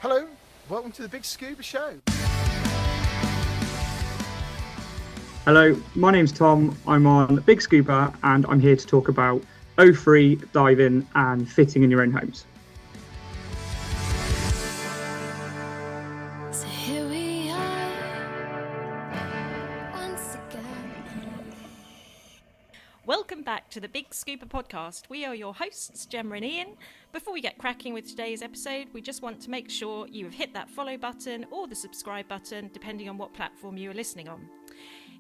Hello, welcome to the BiG Scuba Show. Hello, my name's Tom. I'm on BiG Scuba and I'm here to talk about Othree, diving and fitting in your own homes. So here we are once again. Welcome back to the BiG Scuba Podcast. We are your hosts, Gemma and Ian. Before we get cracking with today's episode, we just want to make sure you have hit that follow button or the subscribe button, depending on what platform you are listening on.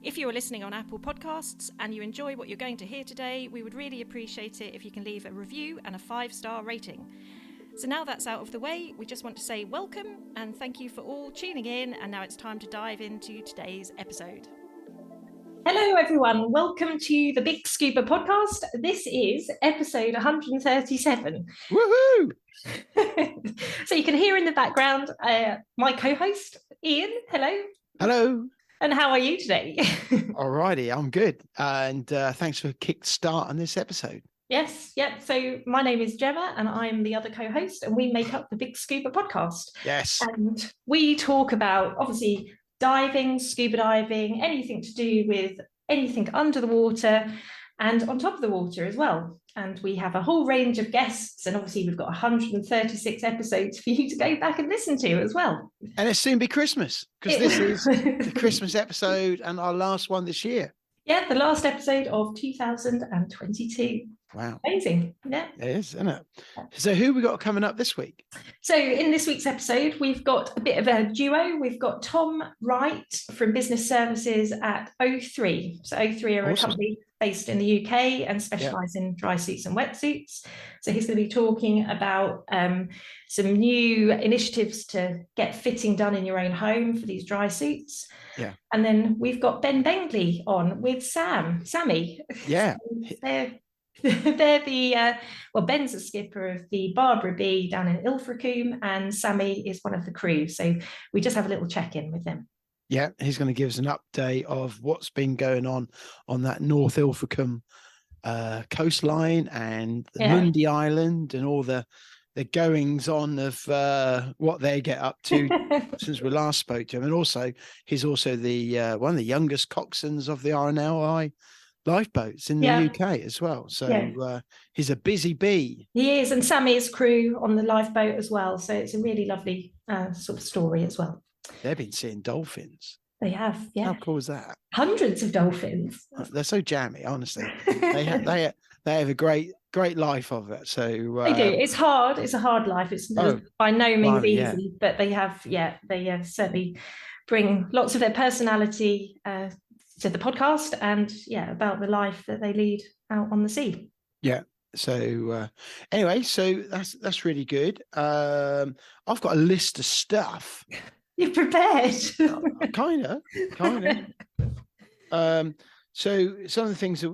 If you are listening on Apple Podcasts and you enjoy what you're going to hear today, we would really appreciate it if you can leave a review and a 5-star rating. So now that's out of the way, we just want to say welcome and thank you for all tuning in, and now it's time to dive into today's episode. Hello everyone, welcome to the BiG Scuba Podcast. This is episode 137. Woohoo! So you can hear in the background my co-host, Ian. Hello. Hello. And how are you today? Alrighty, I'm good. And thanks for a kick start on this episode. Yes, yep. So my name is Gemma and I'm the other co-host, and we make up the BiG Scuba Podcast. Yes. And we talk about, obviously, diving, scuba diving, anything to do with anything under the water and on top of the water as well. And we have a whole range of guests, and obviously we've got 136 episodes for you to go back and listen to as well. And it'll soon be Christmas, because this is the Christmas episode and our last one this year. Yeah, the last episode of 2022. Wow. Amazing. Yeah. It is, isn't it? So who we got coming up this week? So in this week's episode, we've got a bit of a duo. We've got Tom Wright from Business Services at Othree. So Othree are Awesome. a company based in the UK and specialise in dry suits and wetsuits. So he's going to be talking about some new initiatives to get fitting done in your own home for these dry suits. Yeah. And then we've got Bengey on with Sammy. Yeah. They're the Ben's the skipper of the Barbara B down in Ilfracombe, and Sammy is one of the crew. So we just have a little check-in with them. Yeah, he's going to give us an update of what's been going on that North Ilfracombe coastline and the Mundy Island and all the goings on of what they get up to since we last spoke to him. And also, he's also the one of the youngest coxswains of the RNLI lifeboats in the UK as well. So he's a busy bee. He is, and Sammy's crew on the lifeboat as well. So it's a really lovely sort of story as well. They've been seeing dolphins. They have, yeah. How cool is that? Hundreds of dolphins. They're so jammy, honestly. They have a great life of it. So they do. It's hard. It's a hard life. It's by no means easy, but they have, they certainly bring lots of their personality to the podcast and about the life that they lead out on the sea. Yeah. So anyway, so that's really good. I've got a list of stuff. You're prepared. kind of. So some of the things that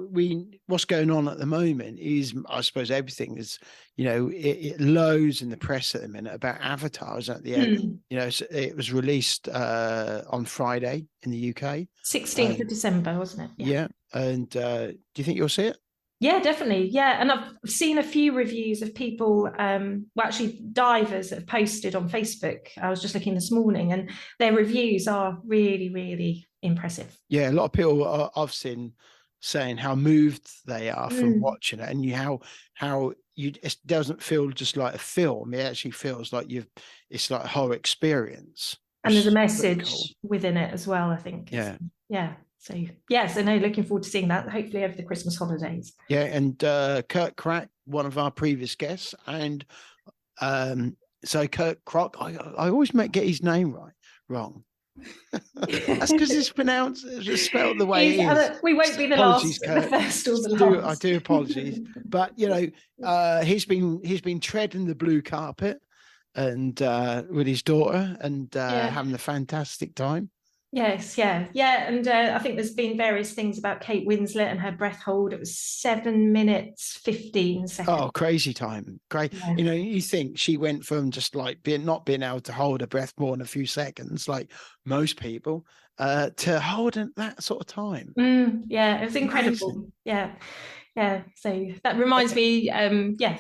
what's going on at the moment is, I suppose, everything is, it loads in the press at the minute about avatars at the end. It was released on Friday in the UK. 16th of December, wasn't it? Yeah. And do you think you'll see it? Yeah, definitely. Yeah. And I've seen a few reviews of people, actually divers that have posted on Facebook. I was just looking this morning, and their reviews are really, really impressive. Yeah, a lot of people I've seen saying how moved they are from watching it, and how it doesn't feel just like a film. It actually feels like it's like a whole experience. And there's a message within it as well, I think. Yeah. So no, looking forward to seeing that, hopefully over the Christmas holidays. Yeah, and Kurt Crack, one of our previous guests, and so Kurt Crock, I always get his name wrong. That's because it's spelled the way it is. We won't be the apologies, last, the first or the last. I do apologize, but he's been treading the blue carpet and with his daughter and having a fantastic time. Yes, and I think there's been various things about Kate Winslet and her breath hold. It was 7 minutes 15 seconds. Oh, crazy time! Great. Yeah. You think she went from just like not being able to hold her breath more than a few seconds, like most people, to holding that sort of time. Yeah, it was incredible. Amazing. Yeah. So that reminds me,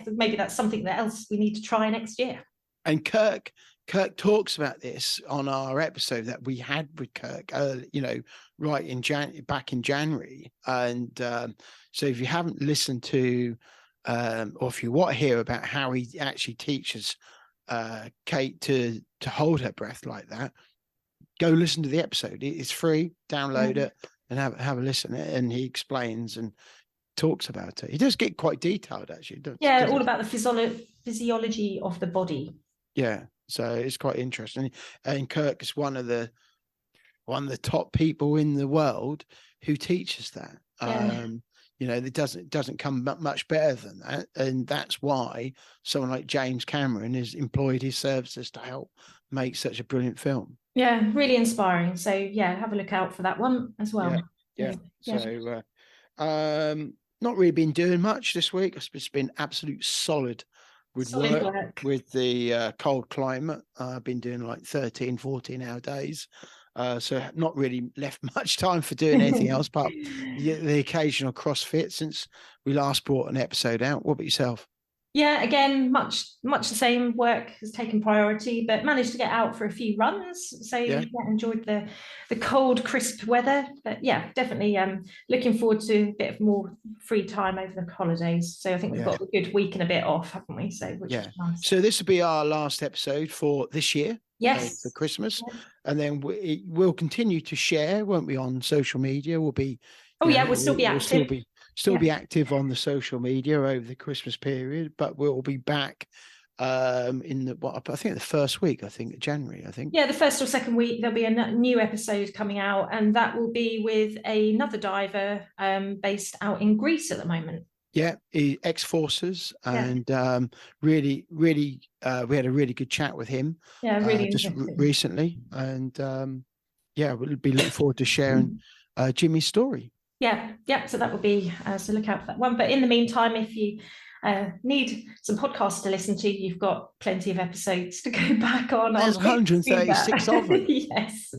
maybe that's something else we need to try next year. And Kirk Kirk talks about this on our episode that we had with Kirk, right back in January. And so if you haven't listened to, or if you want to hear about how he actually teaches Kate to hold her breath like that, go listen to the episode. It's free. Download it and have a listen. And he explains and talks about it. He does get quite detailed, actually. All about the physiology of the body. Yeah. So it's quite interesting. And Kirk is one of the top people in the world who teaches that. It doesn't come much better than that. And that's why someone like James Cameron has employed his services to help make such a brilliant film. Yeah, really inspiring. So have a look out for that one as well. Yeah. So not really been doing much this week. It's been absolute solid work with the cold climate. I've been doing like 13, 14-hour days. So not really left much time for doing anything else but the occasional CrossFit since we last brought an episode out. What about yourself? Yeah, again, much the same. Work has taken priority, but managed to get out for a few runs. So enjoyed the cold, crisp weather. But definitely looking forward to a bit of more free time over the holidays. So I think we've got a good week and a bit off, haven't we? So which is nice. So this will be our last episode for this year. Yes. For Christmas. And then we'll continue to share, won't we, on social media? We'll be we'll still be active. We'll be active on the social media over the Christmas period, but we'll be back in the first week, of January, the first or second week there'll be a new episode coming out, and that will be with another diver based out in Greece at the moment. Ex-forces, and really we had a really good chat with him just recently, and we'll be looking forward to sharing Jimmy's story. So that will be so look out for that one. But in the meantime, if you need some podcasts to listen to, you've got plenty of episodes to go back on. There's 136 of them. Yes.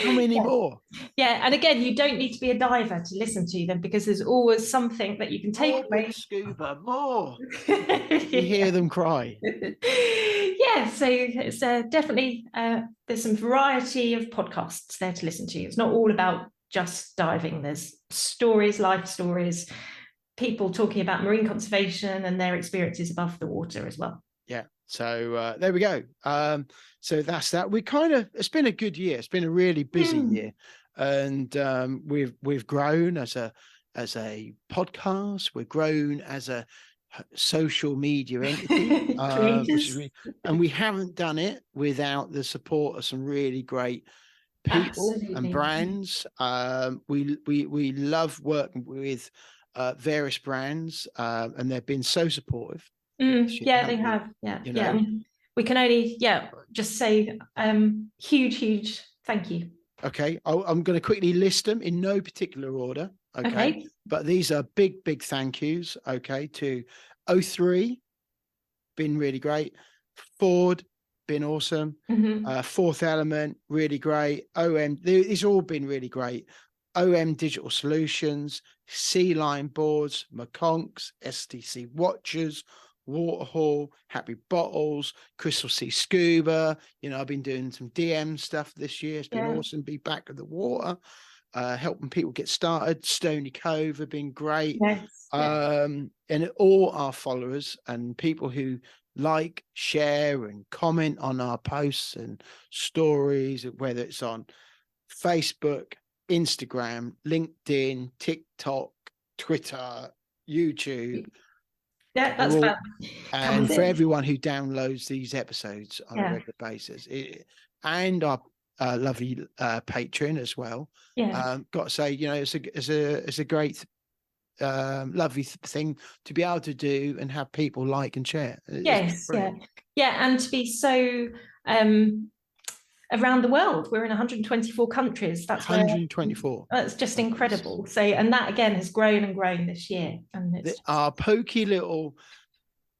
How many more? And again, you don't need to be a diver to listen to them, because there's always something that you can take away. Scuba, more. You hear them cry. So it's definitely there's some variety of podcasts there to listen to. It's not all about just diving. There's stories, life stories, people talking about marine conservation and their experiences above the water as well. So there we go. So that's that. It's been a good year. It's been a really busy year, and we've grown as a podcast. We've grown as a social media entity, and we haven't done it without the support of some really great people and brands. We love working with various brands, and they've been so supportive. They have. We can only just say huge thank you. Okay, I'm going to quickly list them in no particular order. Okay. But these are big thank yous. Okay, to Othree, been really great. Ford, been awesome. Fourth Element, really great. These have all been really great. OM Digital Solutions, Sea Line Boards, McConks, STC Watches, Waterhall, Happy Bottles, Crystal Sea Scuba. I've been doing some DM stuff this year. It's been awesome. Be back at the water, helping people get started. Stony Cove have been great. And all our followers and people who like, share and comment on our posts and stories, whether it's on Facebook, Instagram, LinkedIn, TikTok, Twitter, YouTube. That's fun. And for everyone who downloads these episodes on a regular basis, and our lovely Patreon as well. Got to say, it's a great lovely thing to be able to do and have people like and share. And to be so around the world. We're in 124 countries. That's 124. That's just incredible. So, and that again has grown and grown this year. And it's our pokey little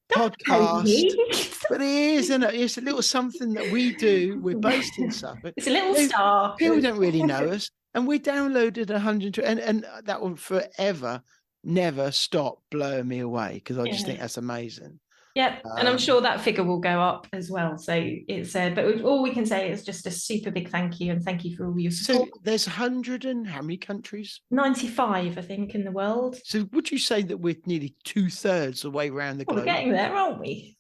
podcast, but it is, isn't it? It's a little something that we do. We're based in Suffolk. It's a little star. People don't really know us, and we downloaded 120, and that will forever never stop blowing me away, because I just think that's amazing. Yep, and I'm sure that figure will go up as well. So it's but all we can say is just a super big thank you, and thank you for all your support. So there's 100 and how many countries? 95, I think, in the world. So would you say that we're nearly 2/3 the way around the globe? We're getting there, aren't we?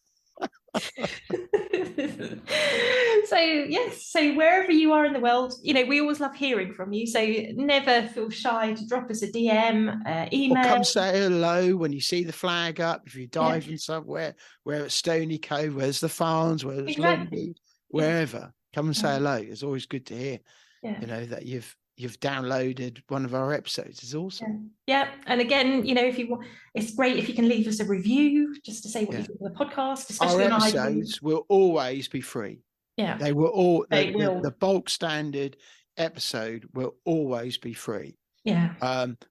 So yes, so wherever you are in the world, we always love hearing from you, so never feel shy to drop us a DM, email, or come say hello when you see the flag up. If you're diving somewhere, where it's Stony Cove, where's the Farms, where it's Lundy, wherever, come and say hello. It's always good to hear that you've downloaded one of our episodes. It's awesome. Yeah. And again, if you want, it's great if you can leave us a review just to say what you think of the podcast. Especially our episodes will always be free. Yeah, they will will. The bulk standard episode will always be free. Yeah.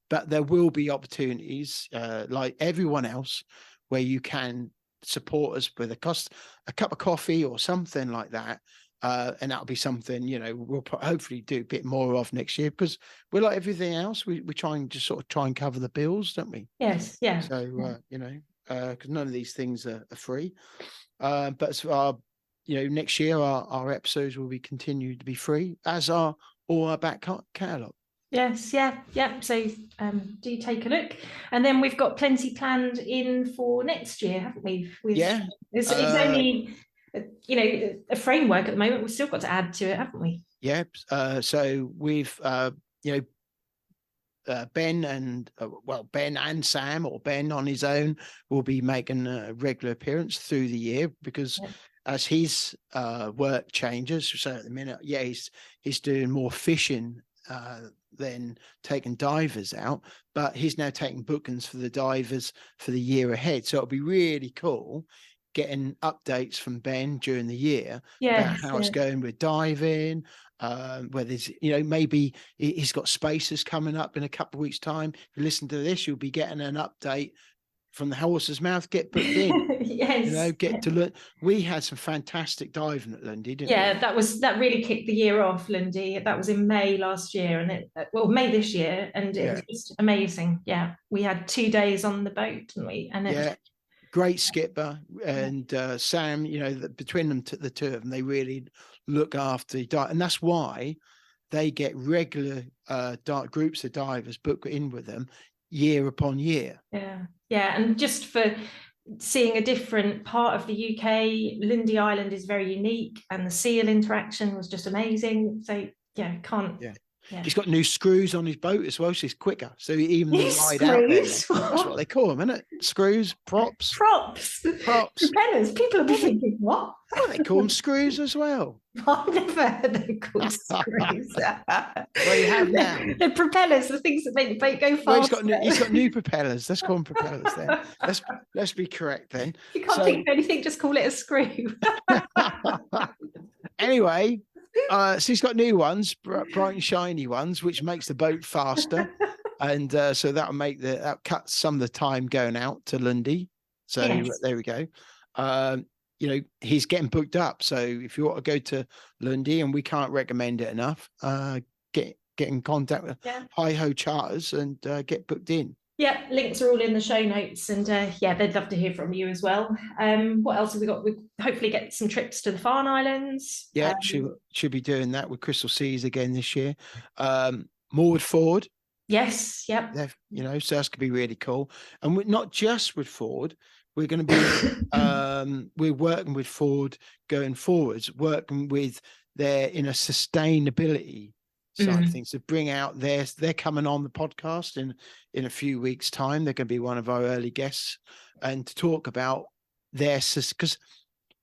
But there will be opportunities, like everyone else, where you can support us with a cup of coffee or something like that. And that'll be something, we'll hopefully do a bit more of next year, because we're like everything else. We try and just sort of try and cover the bills, don't we? Yes. Yeah. So, because none of these things are free. But as for next year, our episodes will be continued to be free, as are all our back catalogue. Yes, yeah. So do take a look, and then we've got plenty planned in for next year, haven't we? It's only a framework at the moment. We've still got to add to it, haven't we? Yeah. So we've Ben and Sam, or Ben on his own, will be making a regular appearance through the year, because as his work changes. So at the minute, he's doing more fishing than taking divers out, but he's now taking bookings for the divers for the year ahead. So it'll be really cool getting updates from Ben during the year about how it's going with diving, where there's, maybe he's got spaces coming up in a couple of weeks' time. If you listen to this, you'll be getting an update from the horse's mouth. Get booked in. Get to learn. We had some fantastic diving at Lundy, didn't we? That really kicked the year off, Lundy. That was in May last year, and May this year, and it was just amazing. Yeah, we had 2 days on the boat, didn't we? And great skipper and Sam. Between them, the two of them, they really look after and that's why they get regular groups of divers booked in with them year upon year. And just for seeing a different part of the UK, Lundy Island is very unique, and the seal interaction was just amazing. So he's got new screws on his boat as well, so he's quicker. So even the ride out there, that's what they call them, isn't it? Screws, props. Propellers. People will be thinking, what? Oh, they call them screws as well. I've never heard them called screws. Well, you have now. The propellers, the things that make the boat go faster. Well, he's got new propellers. Let's call them propellers then. Let's be correct then. If you can't think of anything, just call it a screw. Anyway, so he's got new ones, bright and shiny ones, which makes the boat faster, and so that'll cut some of the time going out to Lundy. So there we go. He's getting booked up. So if you want to go to Lundy, and we can't recommend it enough, get in contact with Hi Ho Charters and get booked in. Yeah, links are all in the show notes, and they'd love to hear from you as well. What else have we got? We hopefully get some trips to the Farne Islands. Yeah, should be doing that with Crystal Seas again this year. More with Ford. Yes, yep. So that's going to be really cool. And we're not just with Ford. We're going to be we're working with Ford going forwards, working with their in a sustainability side of things to bring out they're coming on the podcast in a few weeks' time. They're going to be one of our early guests, and to talk about their, because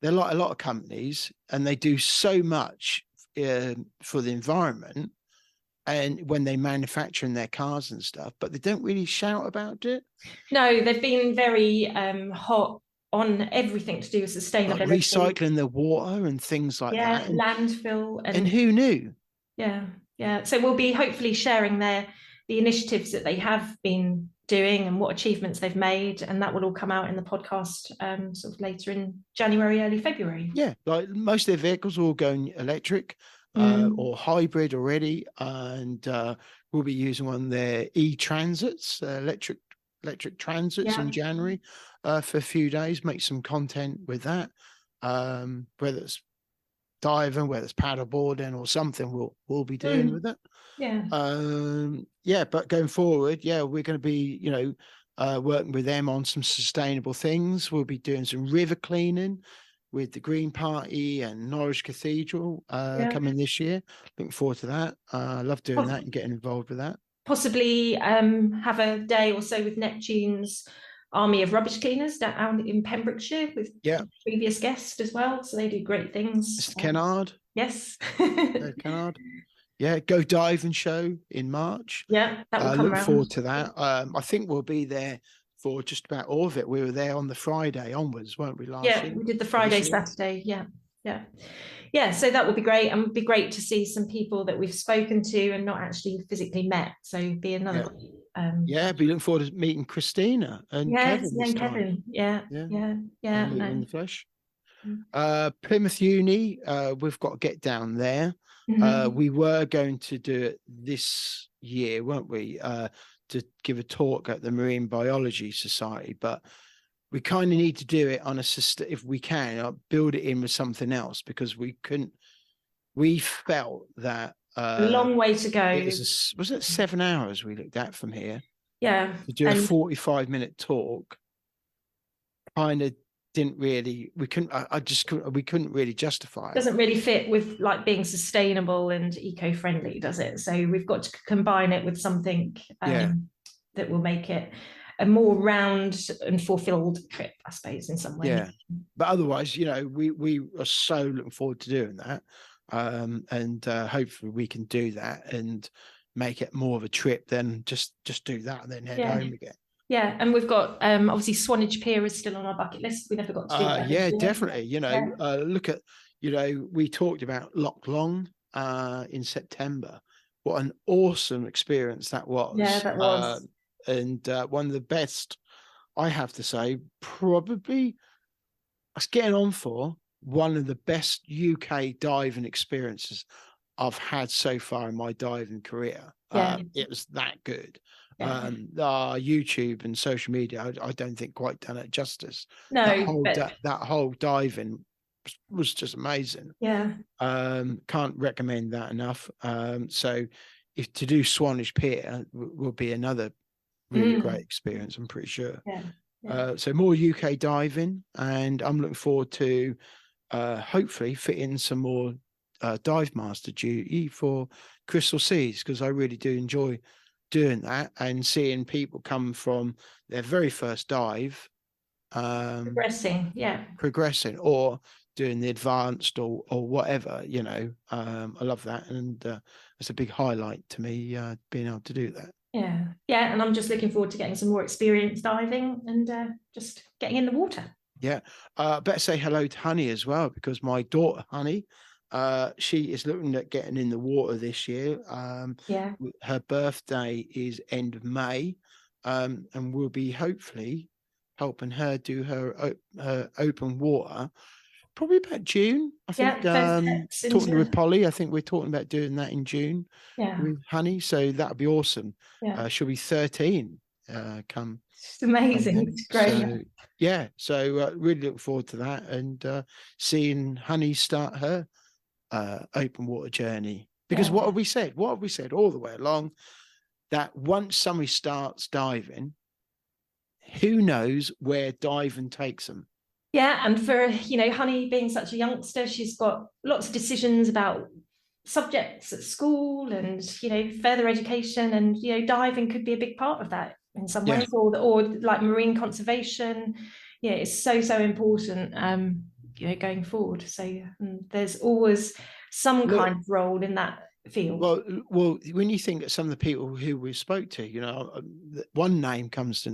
they're like a lot of companies and they do so much for the environment, and when they manufacture in their cars and stuff, but they don't really shout about it. No, they've been very hot on everything to do with sustainability, like recycling the water and things like that. Landfill, and who knew? So we'll be hopefully sharing the initiatives that they have been doing and what achievements they've made, and that will all come out in the podcast sort of later in January, early February. Like most of their vehicles are all going electric or hybrid already, and we'll be using one of their e-transits, electric transits in January. for a few days, make some content with that. Whether it's diving, whether it's paddleboarding or something, we'll be doing with it. But going forward, we're going to be, working with them on some sustainable things. We'll be doing some river cleaning with the Green Party and Norwich Cathedral coming this year. Looking forward to that. I love doing that and getting involved with that. Possibly have a day or so with Neptune's Army of Rubbish Cleaners down in Pembrokeshire with previous guests as well. So they do great things. Mr. Kennard. Yes. Kennard. Yeah, Go Diving Show in March. Yeah, that will come look forward to that. I think we'll be there for just about all of it. We were there on the Friday onwards, weren't we, last year? We did the Friday, Saturday. Yeah, so that would be great, and would be great to see some people that we've spoken to and not actually physically met. So be another. Be looking forward to meeting Christina and Kevin. In the flesh. Plymouth Uni, we've got to get down there. We were going to do it this year, weren't we? To give a talk at the Marine Biology Society, but we kind of need to do it on a system if we can, build it in with something else, because we couldn't. We felt that a long way to go. Was it 7 hours we looked at from here? Yeah, to do a 45-minute talk. Kind of didn't really. We couldn't. We couldn't really justify it. Doesn't really fit with like being sustainable and eco-friendly, does it? So we've got to combine it with something that will make it a more round and fulfilled trip, I suppose, in some way. Yeah, but otherwise, we are so looking forward to doing that, and hopefully we can do that and make it more of a trip than just do that and then head home again. Yeah, and we've got obviously Swanage Pier is still on our bucket list. We never got to do that. Yeah, definitely. Look at we talked about Loch Long in September. What an awesome experience that was. Yeah, that was. And one of the best, I have to say, probably I was getting on for one of the best UK diving experiences I've had so far in my diving career. It was that good. YouTube and social media, I don't think quite done it justice. No, that whole diving was just amazing. Can't recommend that enough. So if to do Swanage Pier will be another really great experience, I'm pretty sure. So more UK diving, and I'm looking forward to hopefully fit in some more dive master duty for Crystal Seas, because I really do enjoy doing that and seeing people come from their very first dive progressing or doing the advanced or whatever, I love that, and it's a big highlight to me being able to do that. And I'm just looking forward to getting some more experience diving and just getting in the water. Better say hello to Honey as well, because my daughter Honey, she is looking at getting in the water this year. Her birthday is end of May, and we'll be hopefully helping her do her open water probably about June. I think talking with Polly, I think we're talking about doing that in June with Honey, so that'd be awesome. She'll be 13 come. It's amazing. It's great. So really look forward to that, and seeing Honey start her open water journey, because what have we said all the way along, that once somebody starts diving, who knows where diving takes them. And for Honey being such a youngster, she's got lots of decisions about subjects at school and further education, and diving could be a big part of that in some ways, or like marine conservation. It's so important going forward. So there's always some kind of role in that field. Well, when you think of some of the people who we spoke to, one name comes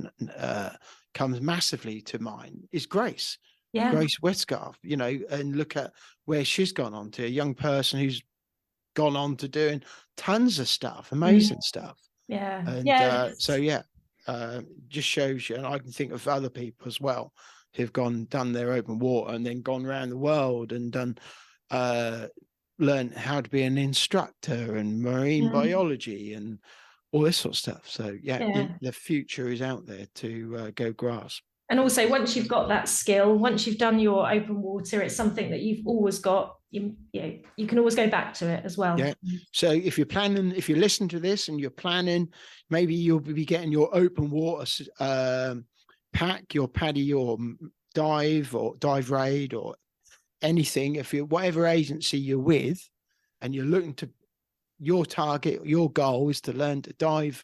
massively to mind is Grace. Grace Westgarth, and look at where she's gone on to, a young person who's gone on to doing tons of stuff, amazing stuff. Just shows you, and I can think of other people as well who've done their open water and then gone around the world and done learn how to be an instructor and marine biology and all this sort of stuff. So the future is out there to go grasp. And also, once you've got that skill, once you've done your open water, it's something that you've always got. You can always go back to it as well. Yeah. So if you're planning, if you listen to this and you're planning, maybe you'll be getting your open water pack, your paddy or dive or dive raid or anything. If you're whatever agency you're with, and you're looking to your target, your goal is to learn to dive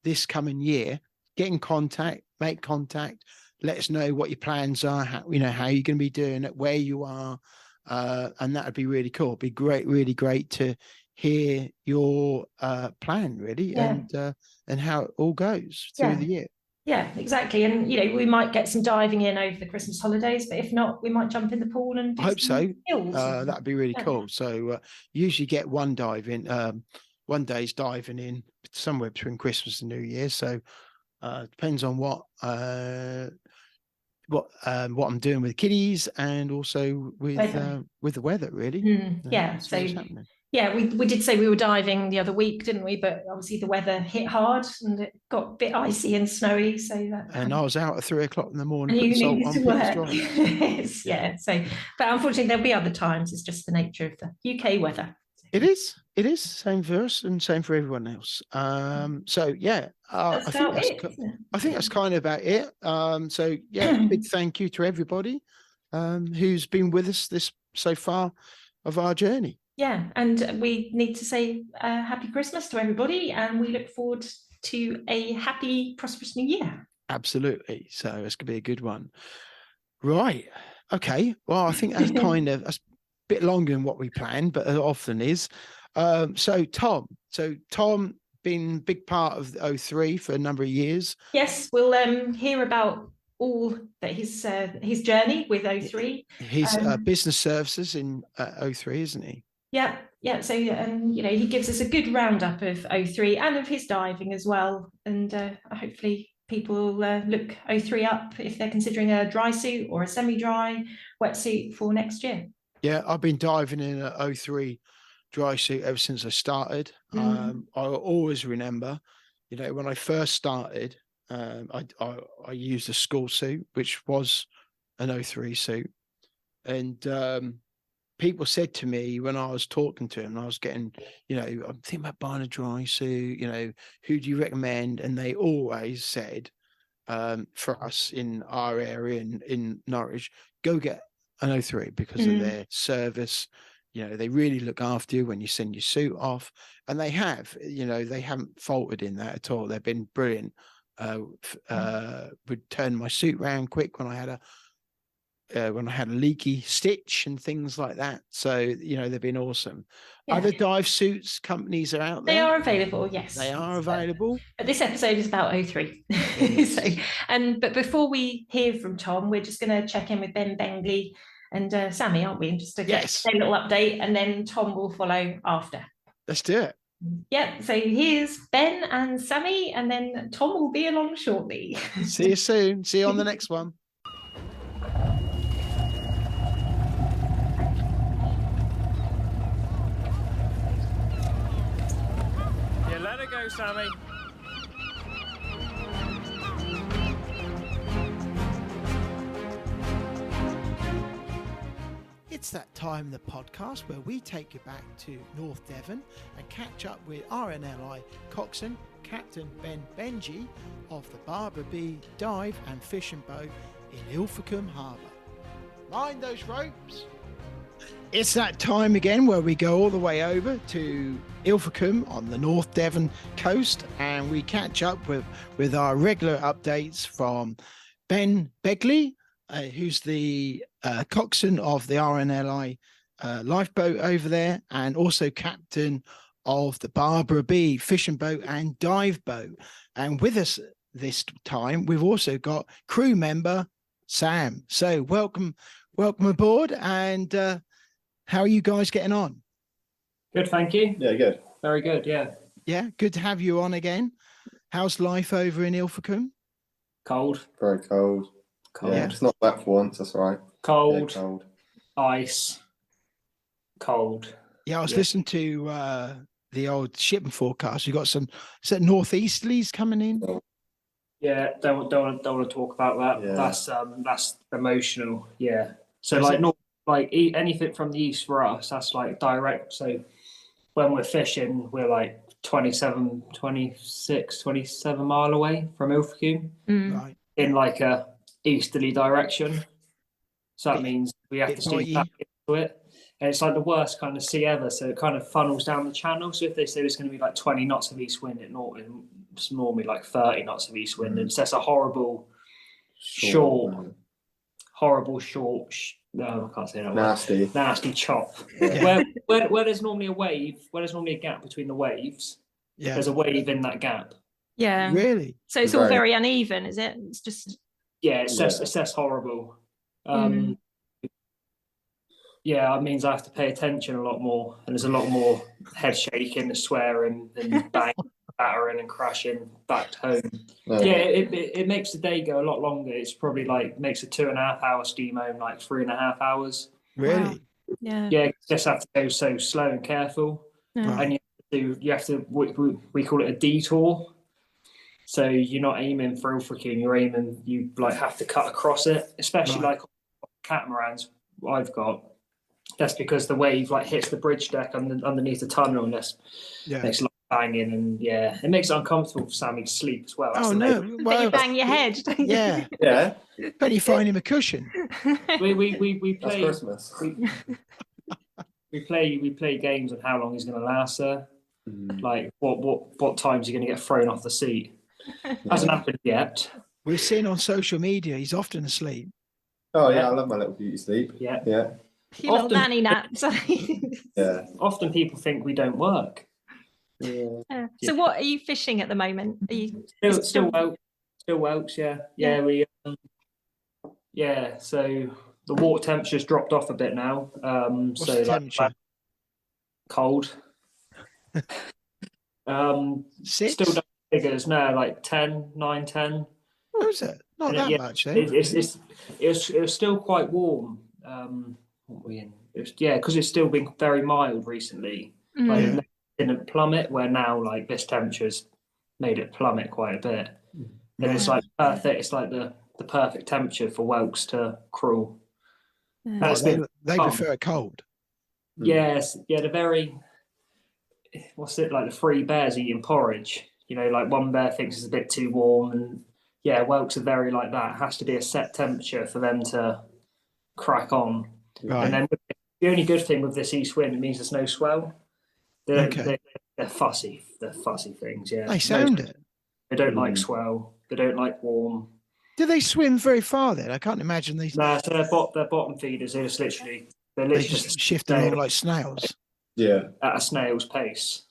this coming year, get in contact, make contact, let us know what your plans are, how you're going to be doing it, where you are. And that would be really cool. It'd be great, really great to hear your plan, really, and how it all goes through the year. Yeah, exactly. And we might get some diving in over the Christmas holidays, but if not, we might jump in the pool and do I hope so. skills. That'd be really cool. So usually get one dive in, one day's diving in somewhere between Christmas and New Year. So depends on what I'm doing with kiddies and also with the weather, really. We did say we were diving the other week, didn't we? But obviously the weather hit hard and it got a bit icy and snowy. And I was out at 3 o'clock in the morning. And you needed to work. But unfortunately there'll be other times. It's just the nature of the UK weather. It is same for us and same for everyone else. I think that's kind of about it. Big thank you to everybody who's been with us so far of our journey. Yeah, and we need to say happy Christmas to everybody, and we look forward to a happy, prosperous new year. Absolutely. So it's going to be a good one. Right. Okay. Well, I think that's that's a bit longer than what we planned, but it often is. So Tom, been a big part of Othree for a number of years. Yes, we'll hear about all that his journey with Othree. His business services in Othree, isn't he? Yeah. So, he gives us a good roundup of Othree and of his diving as well. And hopefully people will look Othree up if they're considering a dry suit or a semi-dry wetsuit for next year. Yeah, I've been diving in an Othree dry suit ever since I started. I always remember, when I first started, I used a school suit, which was an Othree suit. And people said to me when I was talking to them, I was getting, I'm thinking about buying a dry suit, who do you recommend? And they always said, for us in our area in Norwich, go get an Othree because of their service. They really look after you when you send your suit off, and they have, they haven't faltered in that at all. They've been brilliant. Would turn my suit round quick when I had a leaky stitch and things like that. So, they've been awesome. Yeah. Other dive suits companies are out there. They are available, yes. They are available. But this episode is about Othree. But before we hear from Tom, we're just going to check in with Ben Bengey and Sammy, aren't we? And just to get a little update, and then Tom will follow after. Let's do it. Yeah, so here's Ben and Sammy, and then Tom will be along shortly. See you soon. See you on the next one. Yeah, let it go, Sammy. It's that time in the podcast where we take you back to North Devon and catch up with RNLI coxswain Captain Ben Bengey of the Barbara B Dive and Fishing Boat in Ilfracombe Harbour. Mind those ropes! It's that time again where we go all the way over to Ilfracombe on the North Devon coast, and we catch up with our regular updates from Ben Bengey, who's the coxswain of the RNLI lifeboat over there, and also captain of the Barbara B fishing boat and dive boat. And with us this time, we've also got crew member Sam. So welcome aboard. And how are you guys getting on? Good, thank you. Yeah, good. Very good, yeah. Yeah, good to have you on again. How's life over in Ilfracombe? Cold. Very cold. Yeah, it's not that for once, that's right. Cold. Yeah, cold. Ice. Cold. Yeah, I was listening to the old shipping forecast. You got some, is that northeasterlies coming in? Yeah, don't want to talk about that. Yeah. That's emotional. Yeah. So Is like it? not anything from the east for us. That's like direct. So when we're fishing, we're like 27, 26, 27 mile away from Ilfracombe Right. in like a easterly direction. So that means we have to steam back into it. And it's like the worst kind of sea ever. So it kind of funnels down the channel. So if they say there's going to be like 20 knots of east wind, it's normally like 30 knots of east wind. And so it's a horrible, horrible short. No, I can't say that. Nasty chop. Yeah. Where there's normally a wave, where there's normally a gap between the waves, there's a wave in that gap. Yeah. Really? So it's all very uneven, is it? It's just. Yeah, it's just horrible. Yeah, it means I have to pay attention a lot more, and there's a lot more head shaking and swearing and bang, battering and crashing back home. No. Yeah, it makes the day go a lot longer. It's probably like makes a 2.5 hour steam home like 3.5 hours. Really? Wow. Yeah. Yeah, you just have to go so slow and careful, and you have to we call it a detour. So you're not aiming for Ilfracombe, you like have to cut across it, especially like catamarans I've got. That's because the wave like hits the bridge deck underneath the tunnel, and makes a lot of banging, and it makes it uncomfortable for Sammy to sleep as well. Oh no! But you bang your head. Yeah. Yeah. But you find him a cushion. We That's play Christmas. we play games on how long he's going to last, sir. Like what times you're going to get thrown off the seat. Hasn't happened yet. We're seeing on social media he's often asleep. Oh yeah, I love my little beauty sleep. Yeah. Yeah. Your little nanny nap. Yeah. Often people think we don't work. Yeah. So what are you fishing at the moment? Are you Still whelks, yeah. Yeah, we so the water temperature's dropped off a bit now. What's So the like temperature? cold. 6? Still don't figures now, like 10, 9, 10. What is it? Not that much then. It was still quite warm. What were we in? Because it's still been very mild recently. Like it didn't plummet, where now like this temperature's made it plummet quite a bit. And it's like perfect. It's like the perfect temperature for whelks to crawl. They prefer it cold. Yes, the very. What's it like? The three bears eating porridge. Like one bear thinks it's a bit too warm, and whelks are very like that. It has to be a set temperature for them to crack on. Right. And then the only good thing with this east wind, it means there's no swell. They're fussy. They're fussy things. Yeah. They sound it. They don't like swell. They don't like warm. Do they swim very far then? I can't imagine these. Nah, so they're bottom feeders. They're literally just shift along like snails. Yeah. At a snail's pace.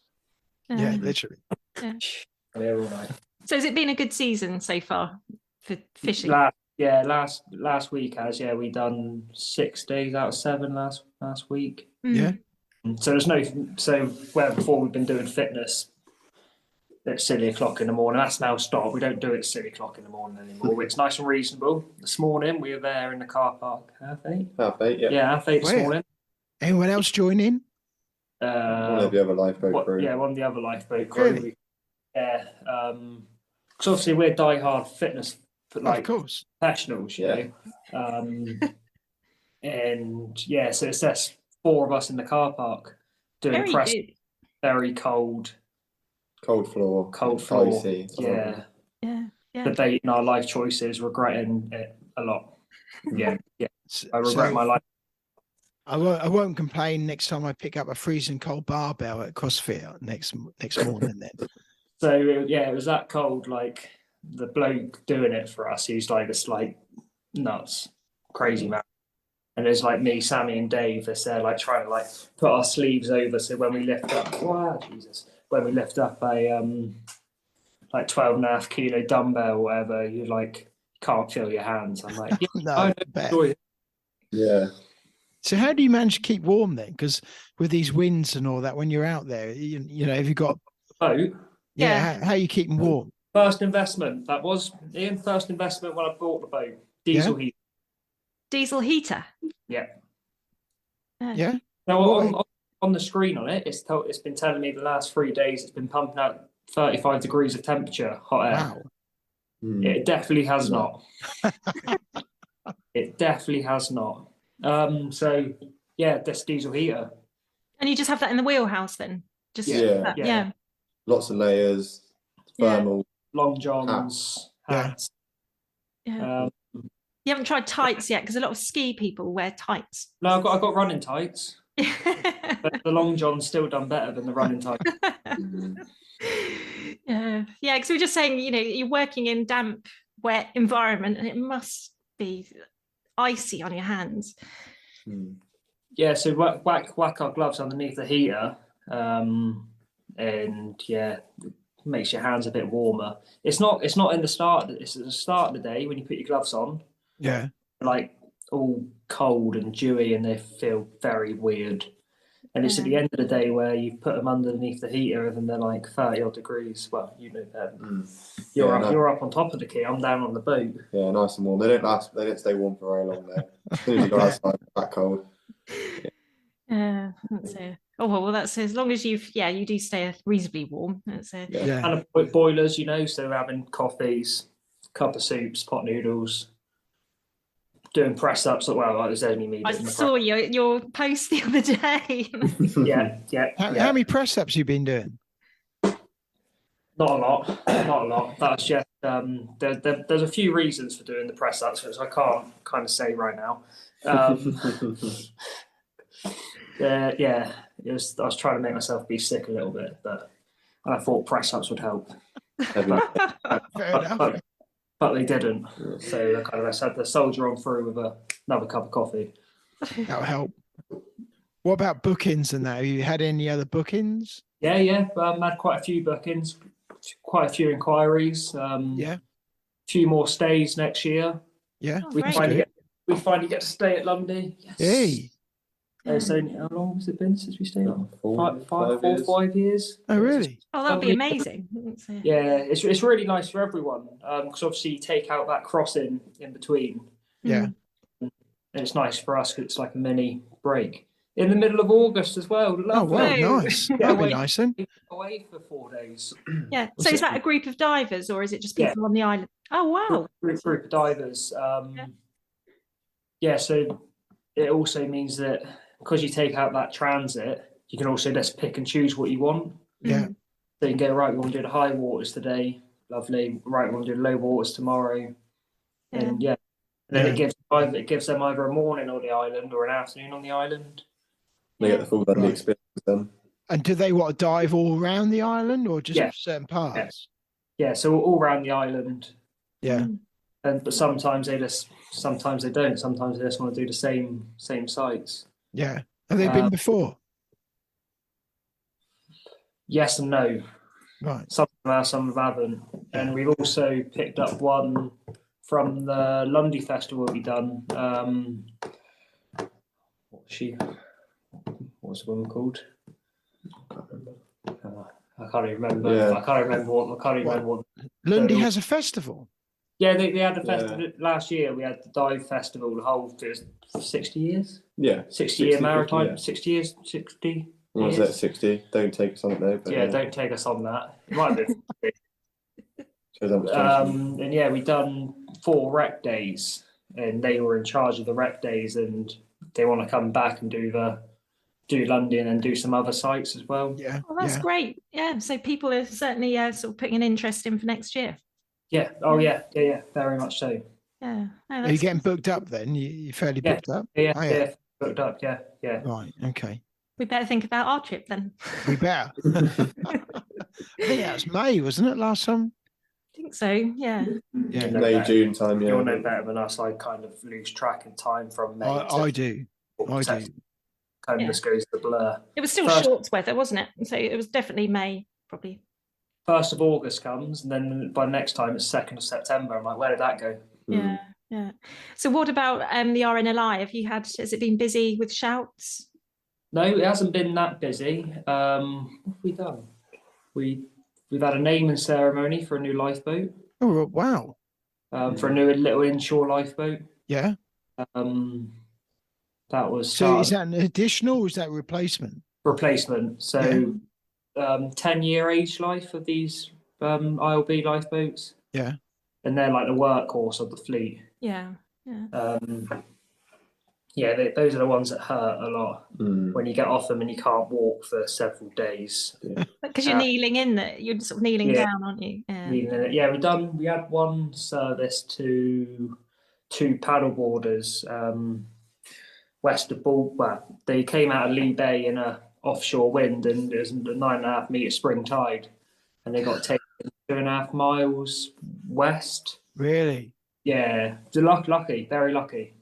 Yeah, literally. Yeah. They're all right. So has it been a good season so far for fishing? Last week we done 6 days out of 7 last week. Yeah. So where before we've been doing fitness at silly o'clock in the morning, that's now stopped. We don't do it silly o'clock in the morning anymore. It's nice and reasonable. This morning we were there in the car park, 8:30. 8:30, yeah. Yeah, 8:30 this morning. Anyone else join in? One of the other lifeboat crew. Yeah, one of the other lifeboat crew. Really? Yeah. Because obviously we're diehard fitness Of course. professionals, you know. And so it's just 4 of us in the car park doing Very press, good. very cold. Cold floor. Icy. Yeah. Debating our life choices, regretting it a lot. Yeah. I regret my life. I won't complain next time I pick up a freezing cold barbell at CrossFit next morning then. So it was that cold. Like the bloke doing it for us, he's like this like nuts, crazy man. And there's like me, Sammy, and Dave. They're like trying to like put our sleeves over, so when we lift up, when we lift up a like 12.5 kilo dumbbell or whatever, you like can't feel your hands. I'm like, Yeah. So how do you manage to keep warm then? Because with these winds and all that, when you're out there, you know, have you got boat? Yeah. How are you keeping warm? First investment. That was Ian. First investment when I bought the boat. Diesel heat. Diesel heater. Yeah. Yeah. Now on the screen on it, it's been telling me the last 3 days it's been pumping out 35 degrees of temperature, hot air. Wow. It definitely has not. It definitely has not. So yeah, this diesel heater. And you just have that in the wheelhouse then? Just Yeah. yeah. Lots of layers, thermal. Long johns, hats. Yeah. You haven't tried tights yet, because a lot of ski people wear tights. No, I've got running tights. But the long john's still done better than the running tights. Yeah, because we were just saying, you're working in damp, wet environment, and it must be icy on your hands. Yeah, so whack our gloves underneath the heater, and yeah, it makes your hands a bit warmer. It's not in the start. It's at the start of the day when you put your gloves on. Yeah, like all cold and dewy, and they feel very weird. And it's at the end of the day where you put them underneath the heater and they're like 30 odd degrees. Well, you know that. You're up on top of the key. I'm down on the boat. Yeah, nice and warm. They don't stay warm for very long though. As soon as you go outside, it's that cold. Yeah, that's it. Oh well, that's as long as you do stay reasonably warm. That's it. And boilers, so having coffees, cup of soups, pot noodles, doing press ups. Well, there's only me. I saw your post the other day. yeah. How many press ups you been doing? Not a lot. That's just there's a few reasons for doing the press ups, which I can't kind of say right now. I was trying to make myself be sick a little bit, and I thought press ups would help. But they didn't. So I just had to soldier on through with another cup of coffee. That'll help. What about bookings and that? Have you had any other bookings? Yeah. Had quite a few bookings, quite a few inquiries. A few more stays next year. Yeah. We finally get to stay at Lundy. Yes. Hey. So how long has it been since we stayed? 5 years. Oh, really? Oh, that'd be amazing. Yeah, it's really nice for everyone, because obviously you take out that crossing in between. Yeah. And it's nice for us because it's like a mini break in the middle of August as well. Lovely. Oh, wow, nice. That'd be nice then. Away for 4 days. Yeah. So is that a group of divers, or is it just people on the island? Oh, wow. Group of divers. So it also means that because you take out that transit, you can also just pick and choose what you want. Yeah. So you can go, right, we want to do the high waters today. Lovely. Right, we want to do the low waters tomorrow. And then it gives them either a morning on the island or an afternoon on the island. They get the full Dundee experience then. And do they want to dive all around the island or just certain parts? Yeah, so all around the island. Yeah. But sometimes they don't. Sometimes they just want to do the same sites. Yeah. Have they been before? Yes and no. Right. Some have, some haven't. And we've also picked up one from the Lundy Festival we done. What's the woman called? I can't even remember. Yeah. I can't remember what. Lundy has a festival. Yeah, they had a festival last year. We had the dive festival. The whole 60 years. Yeah, 60-year maritime. 60 years. 60. What was that? 60. Don't take us on it though. But don't take us on that. It might have been. Shows how much time. And we done 4 rec days, and they were in charge of the rec days, and they want to come back and do London and do some other sites as well. Yeah. Well, that's great. Yeah. So people are certainly sort of putting an interest in for next year. Yeah. Oh yeah. Very much so. Yeah. No, Are you getting booked up then? You fairly booked up? Yeah. Booked up. Yeah. Right. Okay. We better think about our trip then. We better. I think that was May, wasn't it, last summer? I think so. Yeah. Yeah. May, June time. Yeah. You'll know better than us. I kind of lose track of time from May. I do. Kind of just goes to blur. It was still short weather, wasn't it? So it was definitely May, probably. 1st of August comes, and then by next time it's 2nd of September. I'm like, where did that go? Yeah. So what about the RNLI? Has it been busy with shouts? No, it hasn't been that busy. What have we done? We've had a naming ceremony for a new lifeboat. Oh wow! For a new little inshore lifeboat. Yeah. That was. So is that an additional or is that replacement? Replacement. So 10-year age life of these ILB lifeboats. Yeah. and they're like the workhorse of the fleet. Yeah. Those are the ones that hurt a lot when you get off them and you can't walk for several days. Because you're kneeling in there, you're sort of kneeling down, aren't you? Yeah. We had one service to 2 paddleboarders west of they came out of Lee Bay in a offshore wind, and it was a 9.5 metre spring tide, and they got taken 2.5 miles west. Really? Yeah, lucky, very lucky.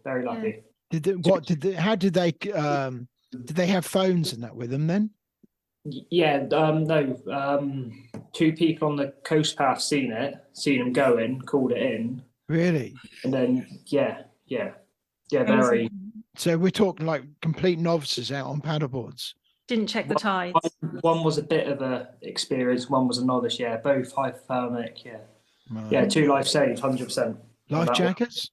How did they have phones and that with them then? Yeah, no. 2 people on the coast path seen them going, called it in. Really? And then very. So we're talking like complete novices out on paddleboards. Didn't check the tides. One was a bit of a experience, one was a novice. Yeah, both hypothermic. Yeah, Right. 2 life saved, 100%. Life jackets?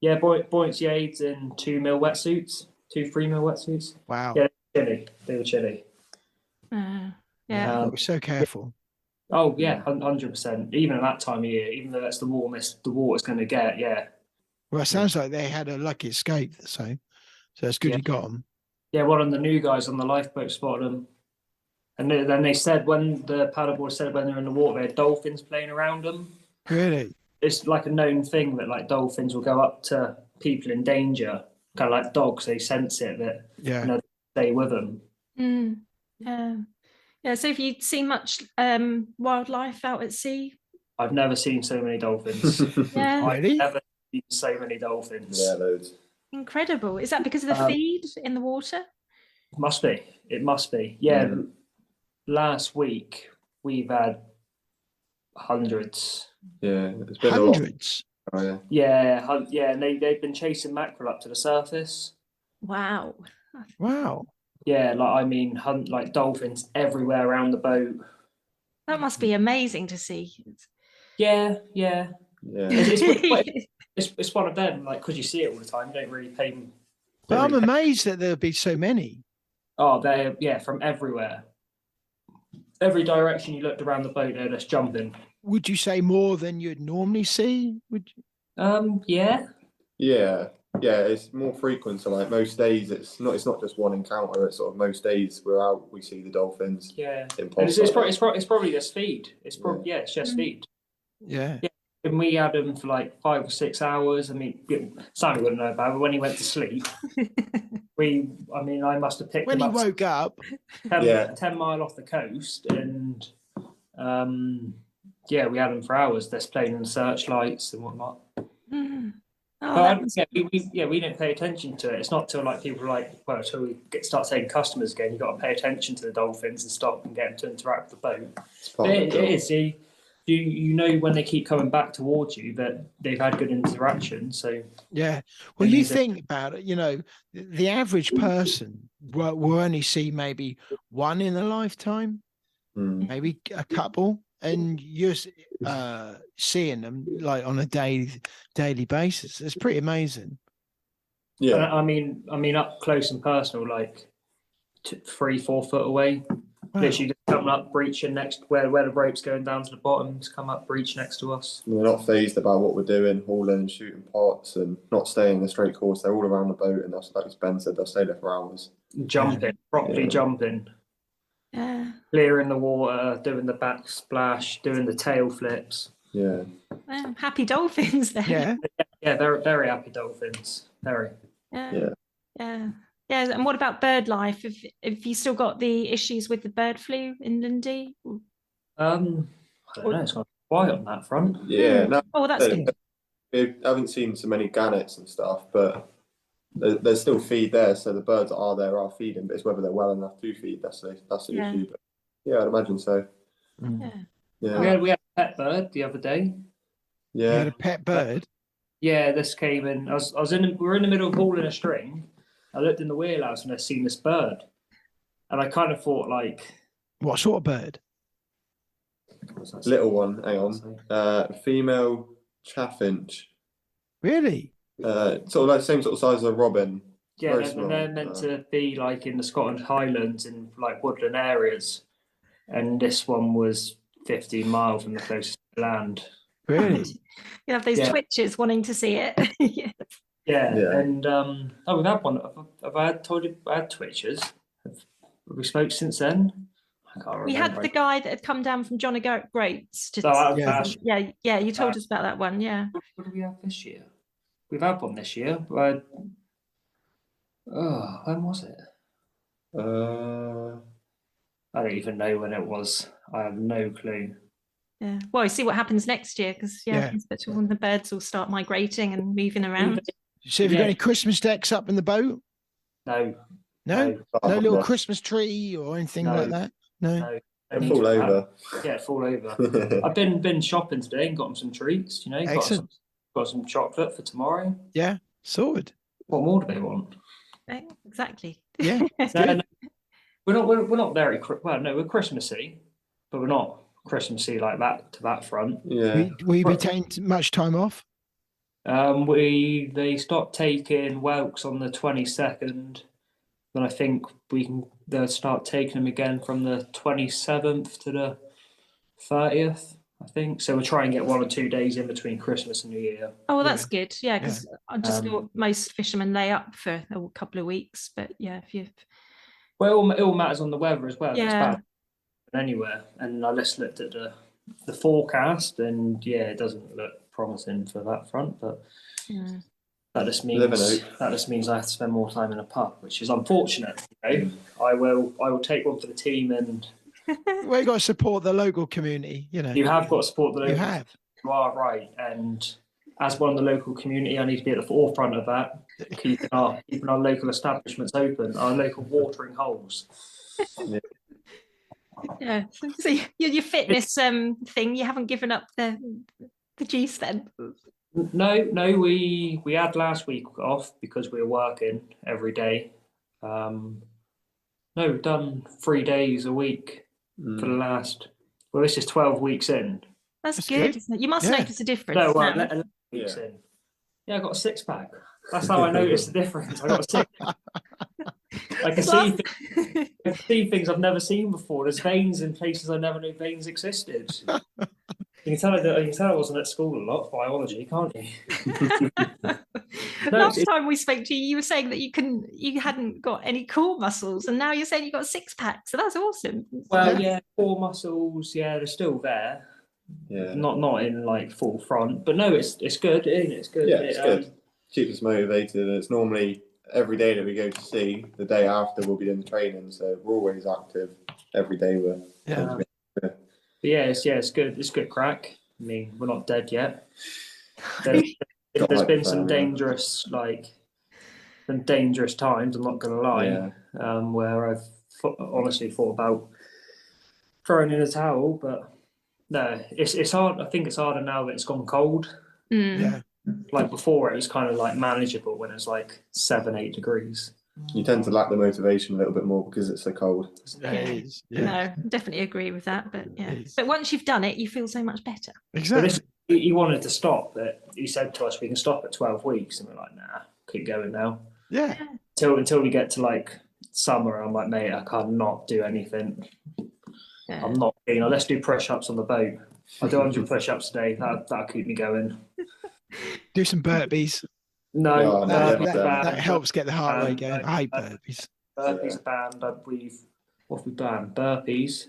Yeah, buoyancy aids and 2 mil wetsuits, 2 3 mil wetsuits. Wow. Yeah, chilly. They were chilly. We're so careful. Oh yeah, 100%. Even at that time of year, even though that's the warmest the water's going to get. Yeah. Well, it sounds like they had a lucky escape. So it's good you got them. Yeah, one of the new guys on the lifeboat spotted them. And then they said when the paddleboard said when they're in the water, they had dolphins playing around them. Really? It's like a known thing that like dolphins will go up to people in danger, kind of like dogs. They sense it that they stay with them. Yeah. So have you seen much wildlife out at sea? I've never seen so many dolphins. Yeah. I've never seen so many dolphins. Yeah, loads. Incredible. Is that because of the feed in the water? Must be. It must be. Yeah. Last week we've had hundreds. Yeah, it's been hundreds. A lot. Oh, Yeah, and they've been chasing mackerel up to the surface. Wow. Yeah, like dolphins everywhere around the boat. That must be amazing to see. Yeah. It's one of them, like, because you see it all the time, you don't really pay them. But I'm amazed that there'll be so many. Oh, they're from everywhere. Every direction you looked around the boat, they're just jumping. Would you say more than you'd normally see? Would you? Yeah, it's more frequent. So like most days, it's not just one encounter. It's sort of most days we're out, we see the dolphins. Yeah, it's probably just feed. It's just feed. Yeah. And we had him for like 5 or 6 hours. I mean, Sammy wouldn't know about it, but when he went to sleep, I must have picked him up. When he woke up. 10 mile off the coast, and we had him for hours. They're playing in searchlights and whatnot. We didn't pay attention to it. It's not till like people are like, well, until we start taking customers again, you've got to pay attention to the dolphins and stop and get them to interact with the boat. It is. You know when they keep coming back towards you that they've had good interaction. So yeah, well, you think about it. You know, the average person will only see maybe one in a lifetime, maybe a couple, and you're seeing them like on a daily basis. It's pretty amazing. Yeah, I mean, up close and personal, like 3-4 foot away. Wow. Literally just coming up, breaching next where the rope's going down to the bottom, to come up, breach next to us. We're not phased about what we're doing, hauling and shooting pots and not staying in a straight course. They're all around the boat, and that's like Ben said, they'll stay there for hours. Properly jumping. Yeah. Clearing the water, doing the backsplash, doing the tail flips. Yeah. Happy dolphins then. Yeah, they're very happy dolphins. Very. Yeah. And what about bird life? Have you still got the issues with the bird flu in Lundy? I don't know. It's kind of quiet on that front. Yeah. No, That's good. We haven't seen so many gannets and stuff, but there's still feed there. So the birds are feeding, but it's whether they're well enough to feed. That's the issue. But yeah, I'd imagine so. Yeah. We had a pet bird the other day. Yeah. You had a pet bird? Yeah, this came in. We were in the middle of hauling a string. I looked in the wheelhouse and I seen this bird, and I kind of thought, like, what sort of bird? Little one. Hang on. Female chaffinch. Really? Sort of like the same sort of size as a robin. Yeah, they're meant to be like in the Scotland Highlands in like woodland areas, and this one was 15 miles from the closest land. Really? You have those twitchers wanting to see it. Yeah. And we've had one. Have I told you I had twitchers? Have we spoke since then? I can't remember. We had the guy that had come down from John O'Groats. Yeah, you told us about that one. Yeah. What do we have this year? We've had one this year. But when was it? I don't even know when it was. I have no clue. Yeah. Well, I see what happens next year because when the birds will start migrating and moving around. So have you got any Christmas decks up in the boat? No. No little Christmas tree or anything like that? No. Fall over. Yeah, fall over. I've been shopping today and gotten some treats, Excellent. Got some chocolate for tomorrow. Yeah, sorted. What more do they want? Exactly. Yeah. No, we're not very we're Christmassy, but we're not Christmassy like that to that front. Yeah. Will you be taking much time off? They start taking whelks on the 22nd. Then I think they'll start taking them again from the 27th to the 30th, I think. So we'll try and get 1 or 2 days in between Christmas and New Year. Oh, well, that's good. Yeah, because I just thought most fishermen lay up for a couple of weeks. But yeah, if you... Well, it all matters on the weather as well. Yeah. It's bad anywhere. And I just looked at the forecast and, it doesn't look promising for that front. But that just means I have to spend more time in a pub, which is unfortunate. I will take one for the team, and well, you got to support the local community. You have got to support the local. You have. You are right, and as one of the local community, I need to be at the forefront of that, keeping our local establishments open, our local watering holes. Yeah. So your fitness thing, you haven't given up the juice then? No, we had last week off because we were working every day. We've done 3 days a week for the last. Well, this is 12 weeks in. That's good, isn't it? You must notice a difference. No, 11 weeks in. Yeah, I got a 6-pack. That's how I noticed the difference. I got a 6-pack. I can see things I've never seen before. There's veins in places I never knew veins existed. You can tell I wasn't at school a lot, biology, can't you? Last time we spoke to you, you were saying that you hadn't got any core muscles, and now you're saying you got a 6-pack. So that's awesome. Well, core muscles, they're still there. Yeah. Not in like full front, but no, it's good, isn't it? It's good. Yeah, it's good. Keeps us motivated. It's normally every day that we go to sea. The day after we'll be in the training, so we're always active every day. It's good. It's good crack. I mean, we're not dead yet. There's been some dangerous times. I'm not going to lie, where I've honestly thought about throwing in a towel, but no, it's hard. I think it's harder now that it's gone cold. Yeah. Like before, it was kind of like manageable when it's like 7-8 degrees. You tend to lack the motivation a little bit more because it's so cold. No, definitely agree with that. But but once you've done it, you feel so much better. Exactly. He wanted to stop, but he said to us, "We can stop at 12 weeks," and we're like, "Nah, keep going now." Yeah. Until we get to like summer, I'm like, "Mate, I cannot do anything. I'm not keen. Let's do push-ups on the boat. I'll do 100 push-ups today. That'll keep me going." Do some burpees. No, that helps get the heart rate going. I hate burpees. Burpees banned. What have we banned? Burpees.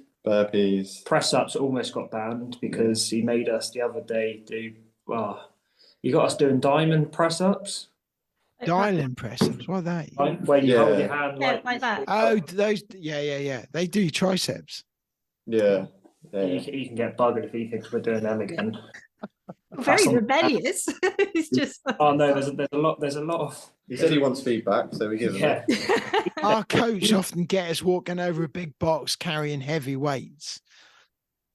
Press ups almost got banned because he made us the other day do. Well, you got us doing diamond press ups. Diamond press ups. What are they? Where you hold your hand like that. Oh, those. Yeah. They do triceps. Yeah. He can get buggered if he thinks we're doing them again. Very rebellious. It's just. Oh no, there's a lot of. He said he wants feedback, so we give him it. Our coach often gets us walking over a big box carrying heavy weights.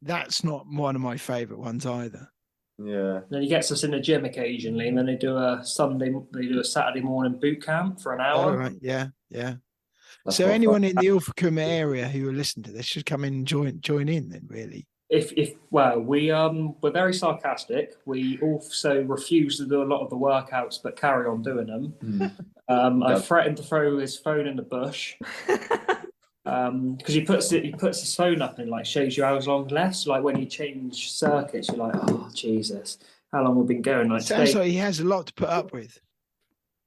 That's not one of my favourite ones either. Yeah. Then he gets us in the gym occasionally, and then they do a Saturday morning boot camp for an hour. Oh, right. Yeah. So anyone in the Ilfracombe area who will listen to this should come in and join in then, really. We're very sarcastic. We also refuse to do a lot of the workouts, but carry on doing them. I threatened to throw his phone in the bush. Because he puts his phone up and like shows you how long left. Like when you change circuits, you're like, oh Jesus, how long we've been going? Like sounds like he has a lot to put up with.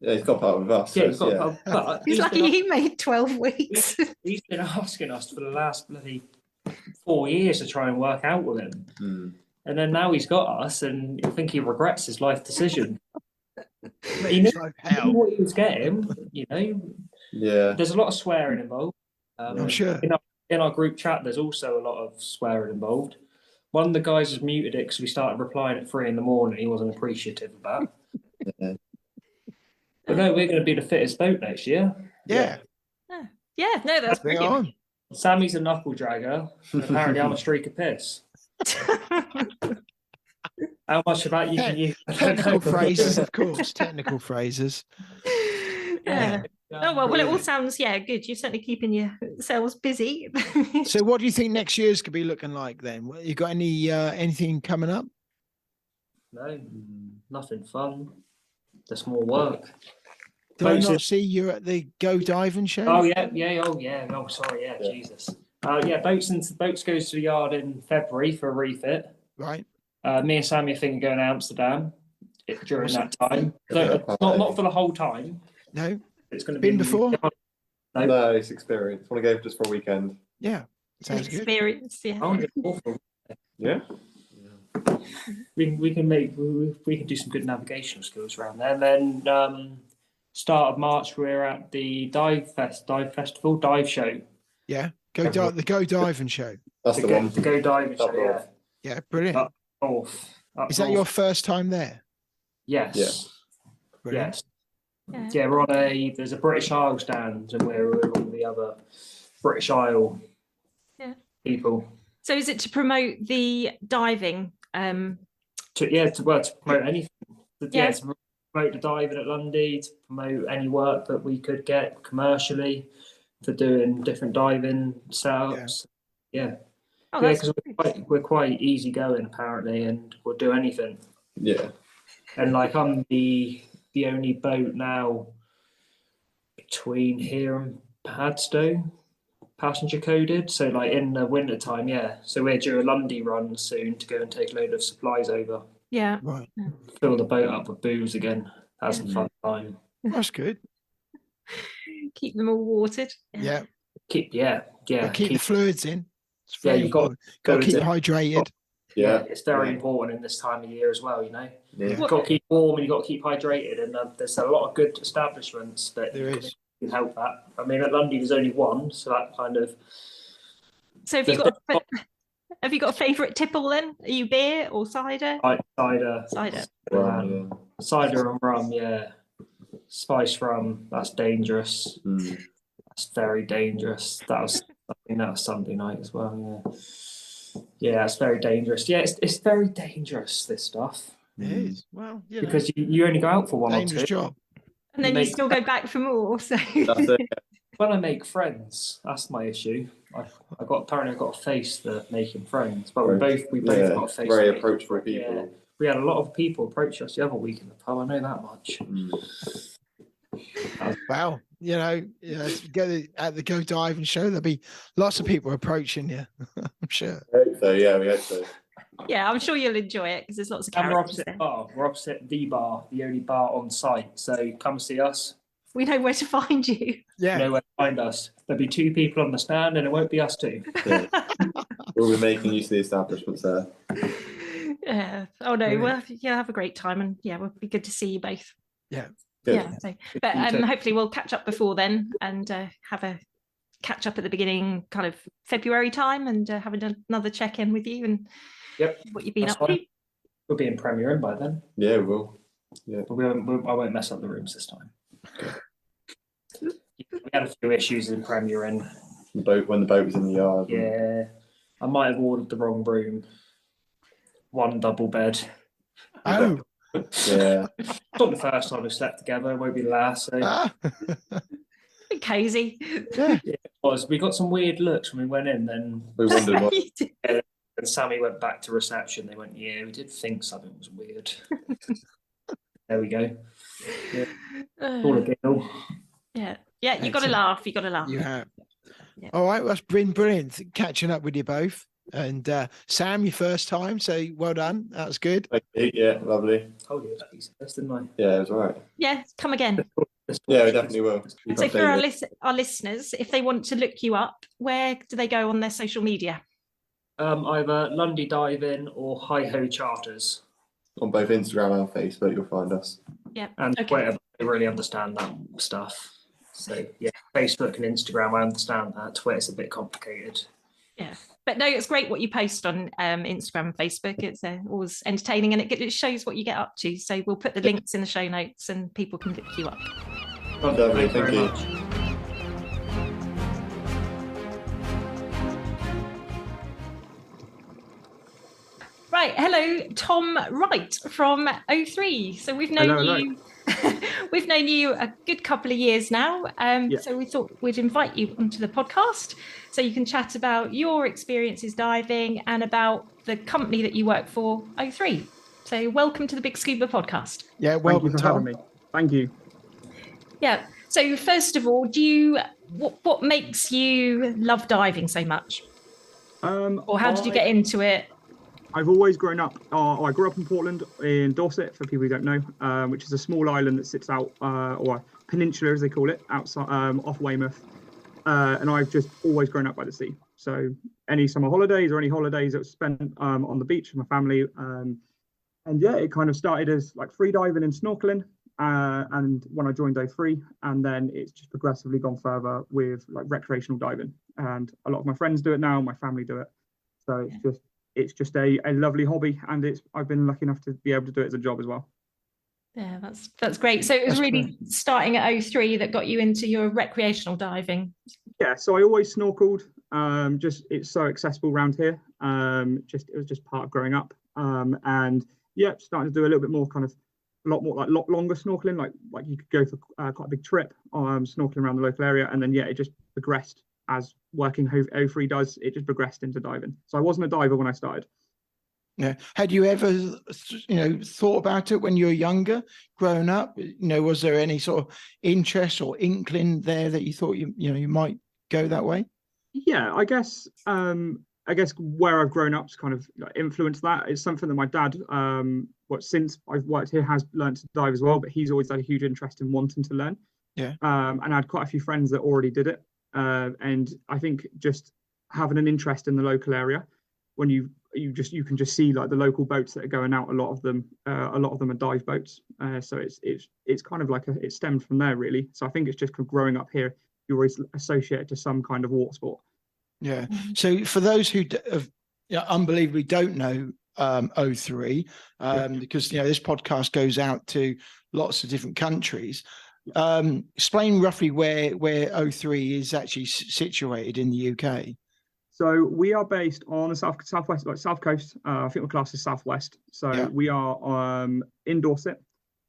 Yeah, he's got part with us. Yeah, So but He's lucky he made 12 weeks. he's been asking us for the last bloody 4 years to try and work out with him. And then now he's got us, and I think he regrets his life decision. He knew what he was getting, you know. Yeah. There's a lot of swearing involved. I'm sure. In our group chat, there's also a lot of swearing involved. One of the guys has muted it because we started replying at 3 a.m. He wasn't appreciative of that. Yeah. But no, we're going to be the fittest boat next year. Yeah. Yeah, no, that's Bring it brilliant. on. Sammy's a knuckle dragger. And apparently, I'm a streak of piss. How much of that you can use? Technical phrases, of course. Technical phrases. Yeah. Oh well, it all sounds good. You're certainly keeping yourselves busy. So, what do you think next year's could be looking like then? You got anything coming up? No, nothing fun. Just more work. Did I not see you at the Go Diving show? Oh yeah. Oh, sorry, Jesus. Boats goes to the yard in February for a refit. Right. Me and Sammy, I think, are going to Amsterdam during that time. Not for the whole time. No. It's going to Been before? No, it's experience. Want to go just for a weekend? Yeah. Sounds good. Experience, yeah. I want to go awful. Yeah. We can do some good navigational skills around there. And then start of March, we're at the dive show. Yeah. The Go Diving show. That's the one. The Go Diving show. Yeah. Yeah. Brilliant. Up north. Is that your first time there? Yes. Yeah. Brilliant. Yes. Yeah, we're on there's a British Isle stand, and we're on the other British Isle people. So is it to promote the diving? To promote anything. To promote the diving at Lundy, to promote any work that we could get commercially for doing different diving setups. Yeah. Oh, because we're quite easygoing apparently, and we'll do anything. Yeah. And like I'm the only boat now between here and Padstow, passenger coded. So like in the winter time, so we're due a Lundy run soon to go and take a load of supplies over. Yeah. Right. Fill the boat up with booze again. Have some fun time. That's good. Keep them all watered. Yeah. Keep the fluids in. It's very you've got to keep hydrated. Yeah, it's very important in this time of year as well. You know, Yeah. you've got to keep warm and you've got to keep hydrated. And there's a lot of good establishments that can help that. I mean, at Lundy there's only one, so that kind of. So have you got a favourite tipple then? Are you beer or cider? Cider. Cider and rum, yeah. Spice rum, that's dangerous. That's very dangerous. That was Sunday night as well, yeah. Yeah, it's very dangerous. Yeah, it's very dangerous, this stuff. It is. Well, because you only go out for one or two. Dangerous job. And then you still go back for more. So That's it. When I make friends, that's my issue. I've got a face for making friends, but we both got a face. Very approachable people. Yeah. We had a lot of people approach us the other week in the pub. I know that much. Wow, at the Go Diving show, there'll be lots of people approaching you. I'm sure. We hope so. Yeah, I'm sure you'll enjoy it because there's lots of characters there. We're opposite the bar, the only bar on site. So come see us. We know where to find you. Yeah, you know where to find us. There'll be 2 people on the stand, and it won't be us 2. Yeah. We'll be making use of the establishments there. Yeah. Oh no. Well, have a great time, and it would be good to see you both. Yeah. Good. Yeah. So, but hopefully we'll catch up before then, and have a catch up at the beginning, kind of February time, and have another check in with you and what you've been up to. We'll be in Premier Inn by then. Yeah, we will. Yeah, but I won't mess up the rooms this time. Okay. We had a few issues in Premier Inn. When the boat was in the yard. Yeah, I might have ordered the wrong room. 1 double bed. Oh. Yeah. It's not the first time we slept together. It won't be the last. So. Bit cozy. Yeah. It was. We got some weird looks when we went in. Then we wondered what. And Sammy went back to reception. They went, we did think something was weird. There we go. Yeah. All a deal. Yeah. You got to laugh. You got to laugh. You have. Yeah. All right, well, that's been brilliant catching up with you both. And Sam, your first time, so well done. That was good. Thank you. Yeah, lovely. Told you it was a piece of this, didn't I? Yeah, it was all right. Yeah, come again. Yeah, we definitely will. Keep So for our, updated. our listeners, if they want to look you up, where do they go on their social media? Either Lundy Diving or Hi Ho Charters. On both Instagram and Facebook, you'll find us. Yeah. And Okay. Twitter, I really understand that stuff. So yeah, Facebook and Instagram, I understand that. Twitter's a bit complicated. Yeah, but no, it's great what you post on Instagram and Facebook. It's always entertaining, and it shows what you get up to. So we'll put the links in the show notes, and people can look you up. Lovely, Thank you very thank you. much. Right, hello, Tom Wright from Othree. So we've known Hello. you. We've known you a good couple of years now. Yeah. So we thought we'd invite you onto the podcast so you can chat about your experiences diving and about the company that you work for, Othree. So welcome to the BiG Scuba Podcast. Yeah, Thank welcome, you for Tom. having me. Thank you. Yeah. So first of all, what makes you love diving so much? Or how did you get into it? I've always grown up. I grew up in Portland, in Dorset, for people who don't know, which is a small island that sits out, or a peninsula as they call it, outside off Weymouth. And I've just always grown up by the sea. So any summer holidays or any holidays that was spent on the beach with my family. And yeah, it kind of started as like free diving and snorkeling. And when I joined Othree, and then it's just progressively gone further with like recreational diving. And a lot of my friends do it now, my family do it. So it's just a lovely hobby, and I've been lucky enough to be able to do it as a job as well. Yeah, that's great. So it was really starting at Othree that got you into your recreational diving. Yeah, so I always snorkeled. It's so accessible around here. It was just part of growing up. And yeah, starting to do a little bit more a lot longer snorkeling. Like you could go for quite a big trip, snorkeling around the local area, and then yeah, it just progressed as working Othree does. It just progressed into diving. So I wasn't a diver when I started. Yeah. Had you ever, thought about it when you were younger, growing up? Was there any sort of interest or inkling there that you thought you might go that way? Yeah, I guess where I've grown up's kind of influenced that. It's something that my dad, since I've worked here, has learned to dive as well. But he's always had a huge interest in wanting to learn. Yeah. And I had quite a few friends that already did it. And I think just having an interest in the local area, when you can just see like the local boats that are going out. A lot of them are dive boats. So it's kind of like it stemmed from there really. So I think it's just growing up here, you're always associated to some kind of water sport. Yeah. So for those who unbelievably don't know Othree, because this podcast goes out to lots of different countries. Explain roughly where Othree is actually situated in the UK. So we are based on the southwest, like south coast. I think we're classed as southwest. So yeah. We are in Dorset,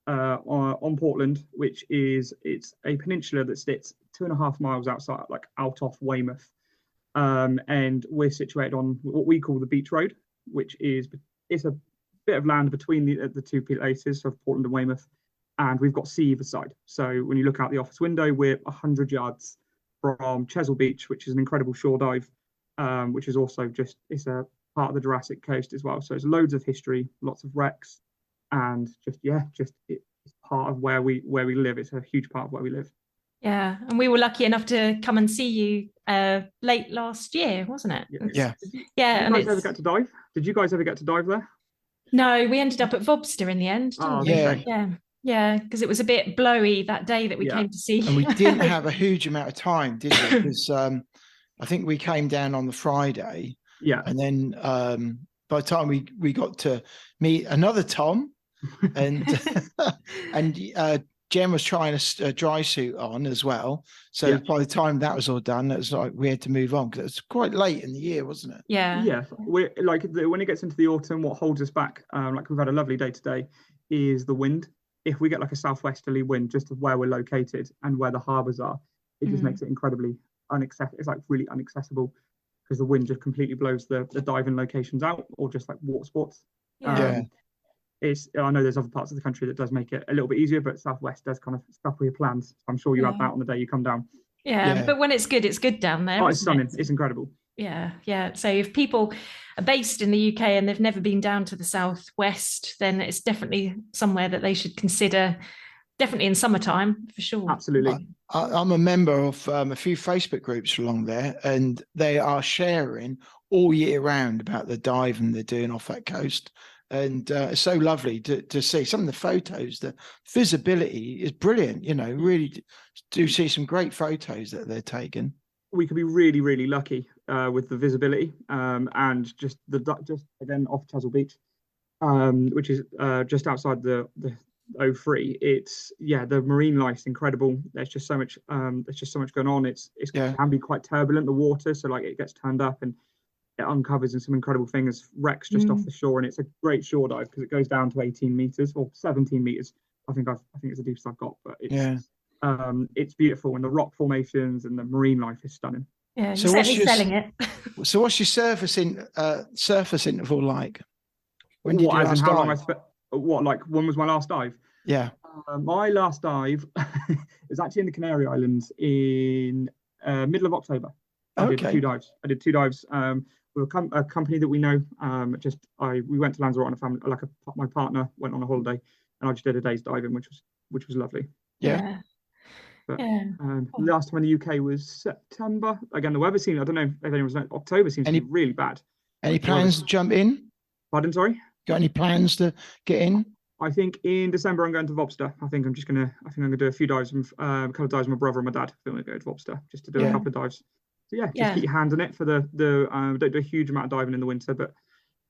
on Portland, which it's a peninsula that sits 2.5 miles outside, like out off Weymouth, and we're situated on what we call the Beach Road, which it's a bit of land between the two places of Portland and Weymouth. And we've got sea either side. So when you look out the office window, we're 100 yards from Chesil Beach, which is an incredible shore dive, which is also it's a part of the Jurassic Coast as well. So it's loads of history, lots of wrecks, and it's part of where we live. It's a huge part of where we live. Yeah, and we were lucky enough to come and see you late last year, wasn't it? Yeah. Yeah. Did you guys ever get to dive? Did you guys ever get to dive there? No, we ended up at Vobster in the end. Didn't we? Yeah. Yeah, because it was a bit blowy that day that we came to see. And we didn't have a huge amount of time, did we? Because I think we came down on the Friday. Yeah. And then by the time we got to meet another Tom, and Jem was trying a dry suit on as well. So by the time that was all done, it was like we had to move on because it was quite late in the year, wasn't it? Yeah. Yeah. We're like when it gets into the autumn, what holds us back, like we've had a lovely day today, is the wind. If we get like a southwesterly wind just of where we're located and where the harbours are, it just makes it incredibly inaccessible. It's like really inaccessible because the wind just completely blows the diving locations out, or just like water sports. Yeah. I know there's other parts of the country that does make it a little bit easier, but southwest does kind of stuff with your plans. I'm sure you have that on the day you come down. Yeah, but when it's good down there. Oh, it's stunning. It's incredible. Yeah. So if people are based in the UK and they've never been down to the southwest, then it's definitely somewhere that they should consider. Definitely in summertime, for sure. Absolutely. I'm a member of a few Facebook groups along there, and they are sharing all year round about the diving they're doing off that coast. And it's so lovely to see some of the photos. The visibility is brilliant. Really do see some great photos that they're taking. We could be really, really lucky with the visibility, and just again off Chesil Beach, which is just outside the Othree. It's the marine life's incredible. There's just so much going on. It can be quite turbulent, the water, so like it gets turned up and it uncovers some incredible things, wrecks just off the shore, and it's a great shore dive because it goes down to 18 meters or 17 meters. I think it's the deepest I've got, but it's beautiful, and the rock formations and the marine life is stunning. Yeah, so what's your selling it? So what's your surface interval like? When did you last dive? When was my last dive? Yeah. My last dive was actually in the Canary Islands in middle of October. I did two dives with a company that we know. We went to Lanzarote on a family, my partner went on a holiday, and I just did a day's diving, which was lovely. Yeah. But, last time in the UK was September. Again, the weather seems, I don't know if anyone's known, October seems to be really bad. Any plans to jump in? Pardon, sorry? Got any plans to get in? I think in December I'm going to Vobster. I think I'm gonna do a few dives, a couple of dives with my brother and my dad. I'm gonna go to Vobster just to do a couple of dives. So just get your hand in it for the don't do a huge amount of diving in the winter, but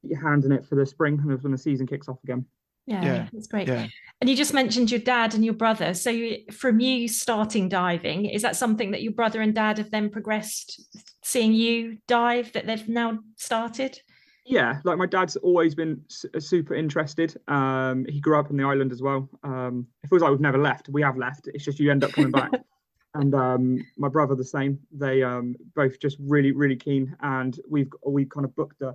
get your hand in it for the spring when the season kicks off again. Yeah, that's great. Yeah. And you just mentioned your dad and your brother. So from you starting diving, is that something that your brother and dad have then progressed, seeing you dive, that they've now started? Yeah, like my dad's always been super interested. He grew up on the island as well. It feels like we've never left. We have left. It's just you end up coming back. And my brother the same. They both just really, really keen. And we kind of booked a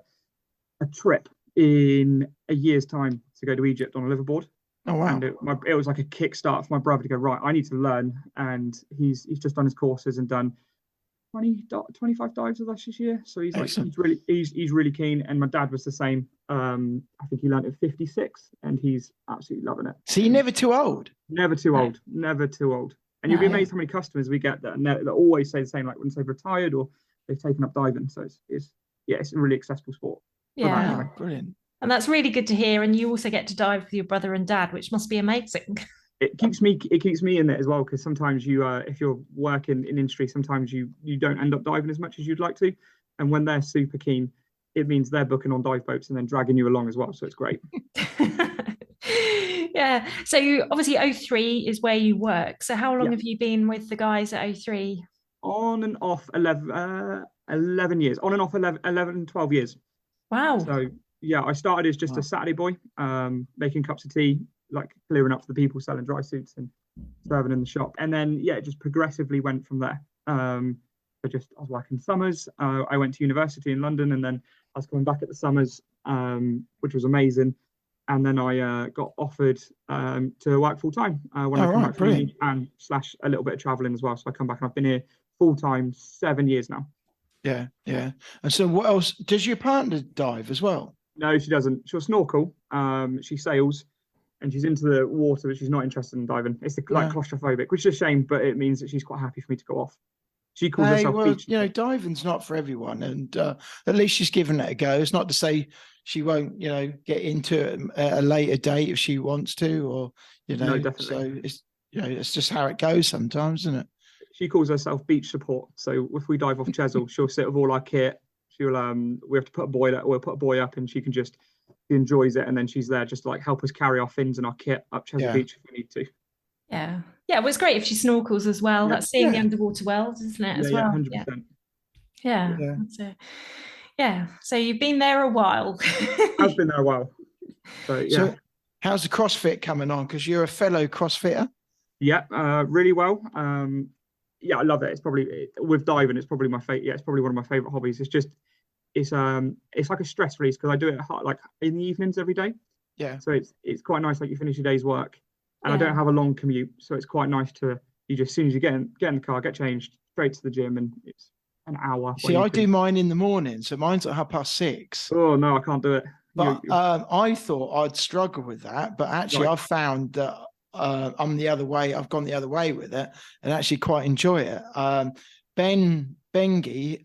trip in a year's time to go to Egypt on a liveaboard. Oh wow! And it was like a kickstart for my brother to go, right, I need to learn. And he's just done his courses and done 25 dives with us this year. So he's really keen. And my dad was the same. I think he learned at 56, and he's absolutely loving it. So you're never too old. Never too old. Never too old. And you'll be amazed how many customers we get that always say the same, like when they've retired or they've taken up diving. So it's a really accessible sport. Yeah, wow, brilliant. And that's really good to hear. And you also get to dive with your brother and dad, which must be amazing. It keeps me in there as well, because sometimes you if you're working in industry, sometimes you don't end up diving as much as you'd like to. And when they're super keen, it means they're booking on dive boats and then dragging you along as well. So it's great. Yeah. So obviously Othree is where you work. So how long have you been with the guys at Othree? On and off 11 years. On and off 11, 12 years. Wow. So yeah, I started as just a Saturday boy, making cups of tea, like clearing up for the people, selling dry suits and serving in the shop. And then it just progressively went from there. I was working summers. I went to university in London, and then I was coming back at the summers, which was amazing. And then I got offered to work full time when I come back from uni, and / a little bit of traveling as well. So I come back and I've been here full time 7 years now. Yeah. And so what else? Does your partner dive as well? No, she doesn't. She'll snorkel. She sails, and she's into the water, but she's not interested in diving. It's claustrophobic, which is a shame, but it means that she's quite happy for me to go off. She calls herself beach. Diving's not for everyone, and at least she's given it a go. It's not to say she won't, get into it at a later date if she wants to, or No, definitely. So it's it's just how it goes sometimes, isn't it? She calls herself beach support. So if we dive off Chesil, she'll sit with all our kit. She'll we have to put a buoy up, and she enjoys it, and then she's there just to help us carry our fins and our kit up Chesil Beach if we need to. Yeah. Well, it's great if she snorkels as well. Yeah. That's seeing the underwater worlds, isn't it? As well. 100%. Yeah. So you've been there a while. I've been there a while. So how's the CrossFit coming on? Because you're a fellow CrossFitter. Yeah, really well. I love it. It's probably with diving. It's probably my favorite. Yeah, it's probably one of my favorite hobbies. It's like a stress release because I do it in the evenings every day. Yeah. So it's quite nice. Like you finish your day's work, and I don't have a long commute, so it's quite nice to as soon as you get in the car, get changed, straight to the gym, and it's an hour. See, I do mine in the morning, so mine's at 6:30. Oh no, I can't do it. But I thought I'd struggle with that, but actually I've found that I'm the other way. I've gone the other way with it, and actually quite enjoy it. Bengey,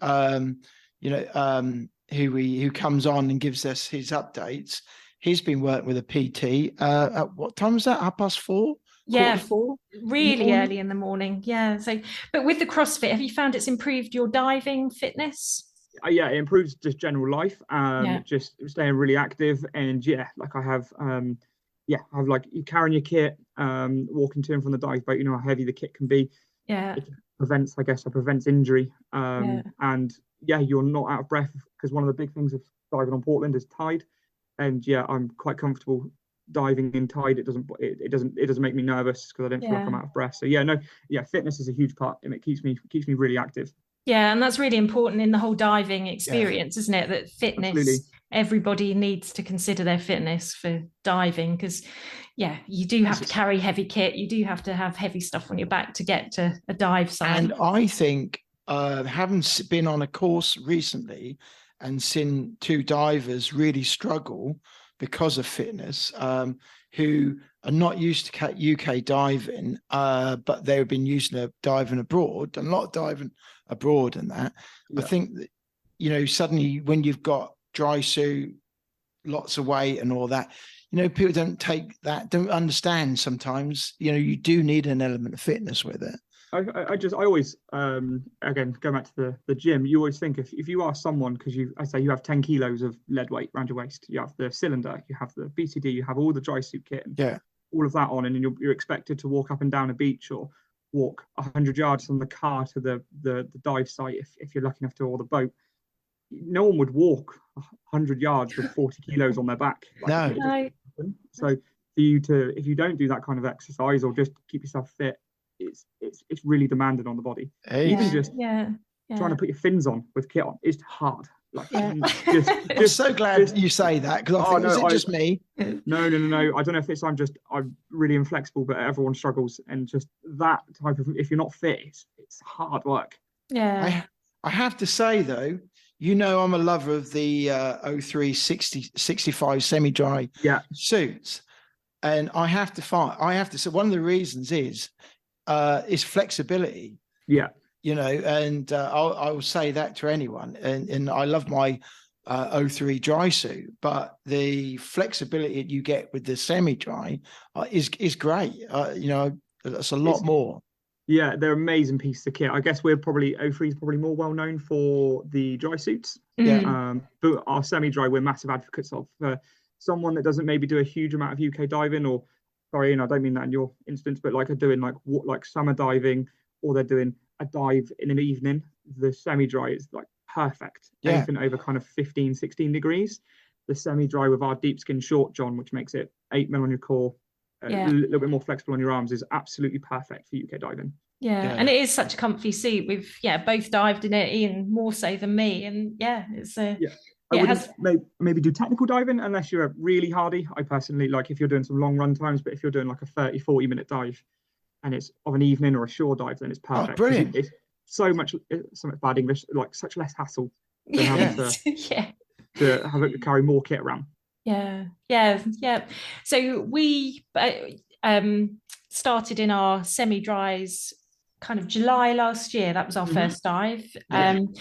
who comes on and gives us his updates. He's been working with a PT. At what time was that? 4:30? Yeah, 4:45? really early in the morning. Yeah. So, but with the CrossFit, have you found it's improved your diving fitness? Yeah, it improves just general life. Just staying really active, and like I have like you carrying your kit, walking to and from the dive boat. You know how heavy the kit can be. Yeah. It prevents injury. And you're not out of breath, because one of the big things of diving on Portland is tide. And I'm quite comfortable diving in tide. It doesn't make me nervous, because I don't feel like I'm out of breath. So fitness is a huge part, and it keeps me really active. Yeah, and that's really important in the whole diving experience, isn't it? That fitness, Absolutely. Everybody needs to consider their fitness for diving, because you do have to carry heavy kit, you do have to have heavy stuff on your back to get to a dive site. And I think having been on a course recently and seen 2 divers really struggle because of fitness, who are not used to UK diving, but they've been used to diving abroad, and a lot of diving abroad and that. I think that, suddenly when you've got dry suit, lots of weight and all that, people don't understand sometimes, you do need an element of fitness with it. I always, again, go back to the gym, you always think if you are someone, because you have 10 kilos of lead weight around your waist, you have the cylinder, you have the BCD, you have all the dry suit kit, and all of that on, and you're expected to walk up and down a beach or walk 100 yards from the car to the dive site if you're lucky enough to, or the boat. No one would walk 100 yards with 40 kilos on their back. No. So for you if you don't do that kind of exercise, or just keep yourself fit, it's really demanding on the body. Even just trying to put your fins on with kit on is hard. I'm so glad you say that, because I think, just me? No. I don't know if I'm really inflexible, but everyone struggles, and just that type of, if you're not fit, it's hard work. Yeah. I have to say though, I'm a lover of the Othree 65 semi-dry suits, and I have to say one of the reasons is flexibility. Yeah. And I will say that to anyone. And I love my Othree dry suit, but the flexibility you get with the semi-dry is great. That's a lot more. Yeah, they're amazing pieces of kit. I guess Othree is probably more well known for the dry suits. Yeah. But our semi-dry, we're massive advocates of. Someone that doesn't maybe do a huge amount of UK diving, or sorry, I don't mean that in your instance, but like are doing like summer diving, or they're doing a dive in an evening, the semi-dry is like perfect. Anything over kind of 15-16 degrees, the semi-dry with our deep skin short john, which makes it 8mm on your core, a little bit more flexible on your arms, is absolutely perfect for UK diving. And it is such a comfy suit. We've both dived in it, Ian more so than me, and it's I wouldn't maybe do technical diving unless you're a really hardy. I personally like if you're doing some long run times, but if you're doing like a 30-40 minute dive and it's of an evening or a shore dive, then it's perfect. Oh, brilliant. It's so much bad English, like such less hassle than having to have it carry more kit around. So we started in our semi-dries kind of July last year. That was our first dive. And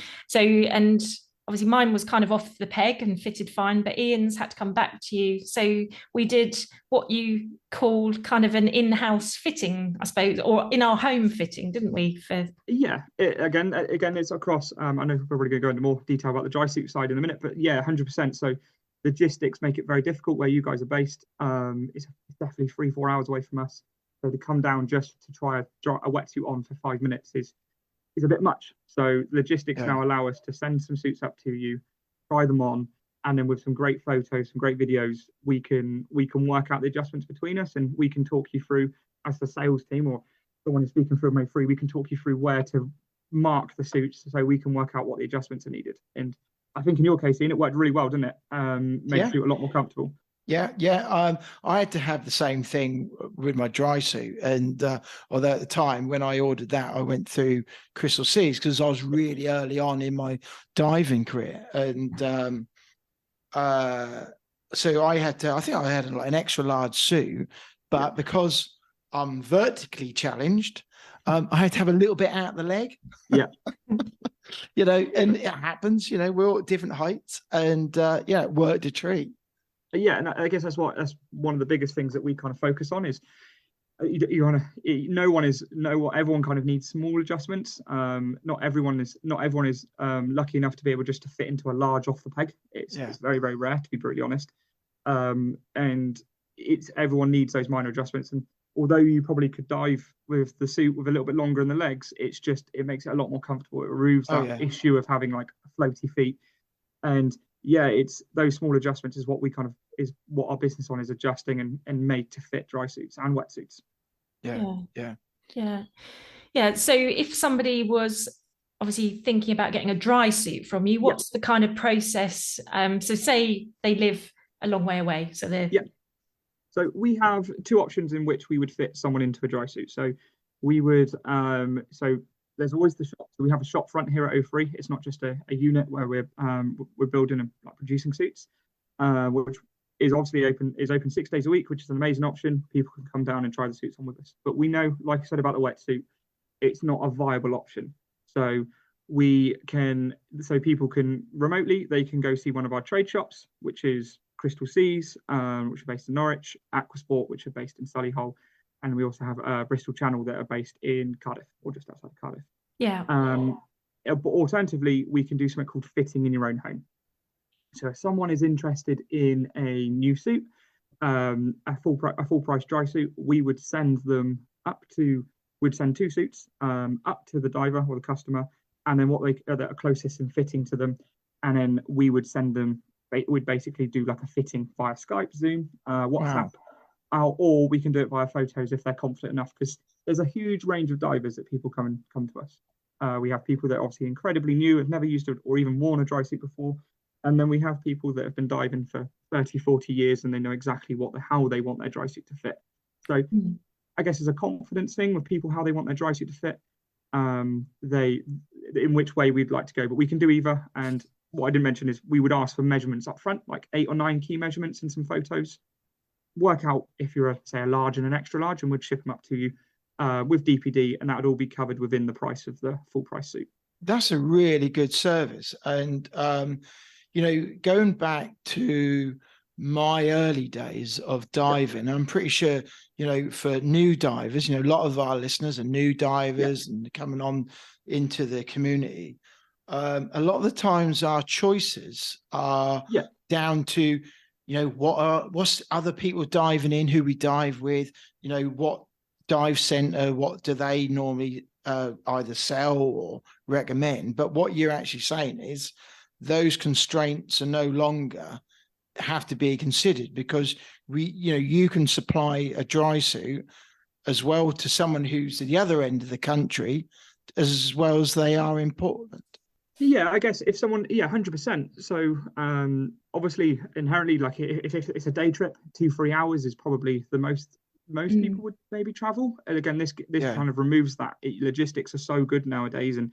obviously mine was kind of off the peg and fitted fine, but Ian's had to come back to you. So we did what you called kind of an in-house fitting, I suppose, or in our home fitting, didn't we? Again, it's across. I know we're probably going to go into more detail about the dry suit side in a minute, but 100%. So logistics make it very difficult where you guys are based. It's definitely 3-4 hours away from us. So to come down just to try a wetsuit on for 5 minutes is a bit much. So logistics now allow us to send some suits up to you, try them on, and then with some great photos, some great videos, we can work out the adjustments between us, and we can talk you through, as the sales team or someone who's speaking through Othree, we can talk you through where to mark the suits so we can work out what the adjustments are needed. And I think in your case, Ian, it worked really well, didn't it? Made you feel a lot more comfortable. Yeah. I had to have the same thing with my dry suit, and although at the time when I ordered that, I went through Crystal Seas because I was really early on in my diving career, and so I had to. I think I had an extra large suit, but because I'm vertically challenged, I had to have a little bit out the leg. Yeah. And it happens. We're all at different heights, and it worked a treat. Yeah, and I guess that's one of the biggest things that we kind of focus on is everyone kind of needs small adjustments. Not everyone is lucky enough to be able just to fit into a large off the peg. It's very, very rare, to be brutally honest. And everyone needs those minor adjustments. And although you probably could dive with the suit with a little bit longer in the legs, it makes it a lot more comfortable. It removes that issue of having like floaty feet. And it's those small adjustments is what what our business is adjusting and made to fit dry suits and wetsuits. Yeah. So if somebody was obviously thinking about getting a dry suit from you, what's the kind of process? So say they live a long way away, so they're So we have two options in which we would fit someone into a dry suit. So we would so there's always the shop. So we have a shop front here at Othree. It's not just a unit where we're building and producing suits, which is obviously open 6 days a week, which is an amazing option. People can come down and try the suits on with us. But we know, like I said about the wetsuit, it's not a viable option. So people can remotely, they can go see one of our trade shops, which is Crystal Seas, which are based in Norwich, Aquasport, which are based in Solihull, and we also have Bristol Channel that are based in Cardiff, or just outside of Cardiff. Yeah. But alternatively, we can do something called fitting in your own home. So if someone is interested in a new suit, a full price dry suit, we would send them we'd send two suits up to the diver or the customer, and then what that are closest in fitting to them, and then we would send them. We'd basically do like a fitting via Skype, Zoom, WhatsApp. Wow. Or we can do it via photos if they're confident enough, because there's a huge range of divers that people come to us. We have people that are obviously incredibly new, have never used it or even worn a dry suit before. And then we have people that have been diving for 30, 40 years and they know exactly how they want their dry suit to fit. So I guess it's a confidence thing with people, how they want their dry suit to fit, in which way we'd like to go. But we can do either. And what I didn't mention is we would ask for measurements up front, like 8 or 9 key measurements and some photos. Work out if you're a large and an extra large, and we'd ship them up to you with DPD, and that would all be covered within the price of the full price suit. That's a really good service. And going back to my early days of diving, I'm pretty sure for new divers, a lot of our listeners are new divers and coming on into the community. A lot of the times our choices are down to what's other people diving in, who we dive with, what dive center, what do they normally either sell or recommend. But what you're actually saying is those constraints are no longer have to be considered, because you can supply a dry suit as well to someone who's at the other end of the country as well as they are in Portland. Yeah, I guess if someone, 100%. So obviously inherently, like if it's a day trip, 2-3 hours is probably the most people would maybe travel. And again, this kind of removes that. Logistics are so good nowadays, and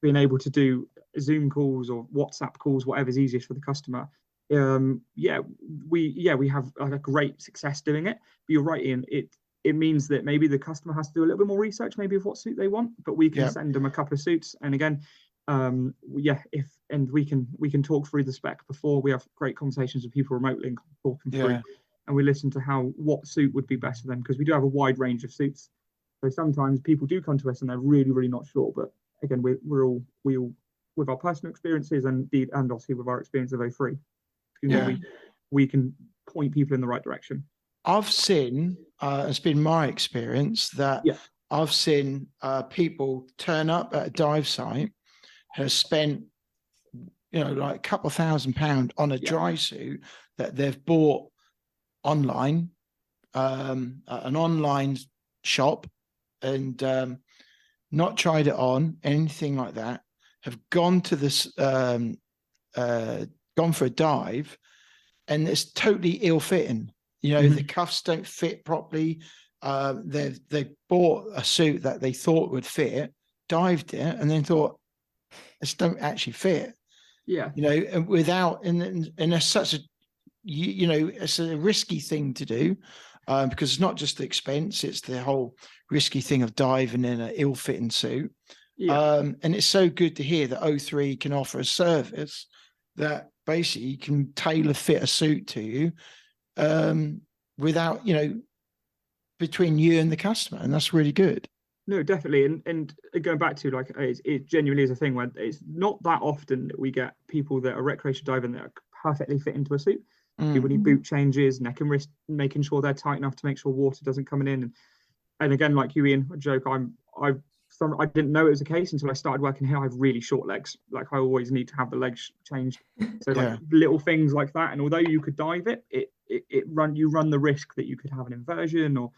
being able to do Zoom calls or WhatsApp calls, whatever's easiest for the customer. We have a great success doing it. But you're right, Ian. It means that maybe the customer has to do a little bit more research, maybe of what suit they want, but we can send them a couple of suits. And again, we can talk through the spec before. We have great conversations with people remotely and talking through, and we listen to what suit would be best for them, because we do have a wide range of suits. So sometimes people do come to us and they're really, really not sure. But again, we're all with our personal experiences and obviously with our experience of Othree, we can point people in the right direction. I've seen, it's been my experience that I've seen people turn up at a dive site, have spent, like a couple of £1,000 on a dry suit that they've bought online, an online shop, and not tried it on, anything like that, have gone to this, gone for a dive, and it's totally ill-fitting. You know, Mhm. the cuffs don't fit properly. They bought a suit that they thought would fit, dived it, and then thought, this don't actually fit. Yeah. You know, and without, and it's such a, you know, it's a risky thing to do, because it's not just the expense, it's the whole risky thing of diving in an ill-fitting suit. Yeah. And it's so good to hear that Othree can offer a service that basically can tailor fit a suit to you, without, you know, between you and the customer, and that's really good. No, definitely. And going back to, like, it genuinely is a thing where it's not that often that we get people that are recreational diving that are perfectly fit into a suit. People need boot changes, neck and wrist, making sure they're tight enough to make sure water doesn't come in. And again, like you, Ian, a joke, I didn't know it was the case until I started working here. I have really short legs. Like, I always need to have the legs changed. So like little things like that. And although you could dive it, you run the risk that you could have an inversion, or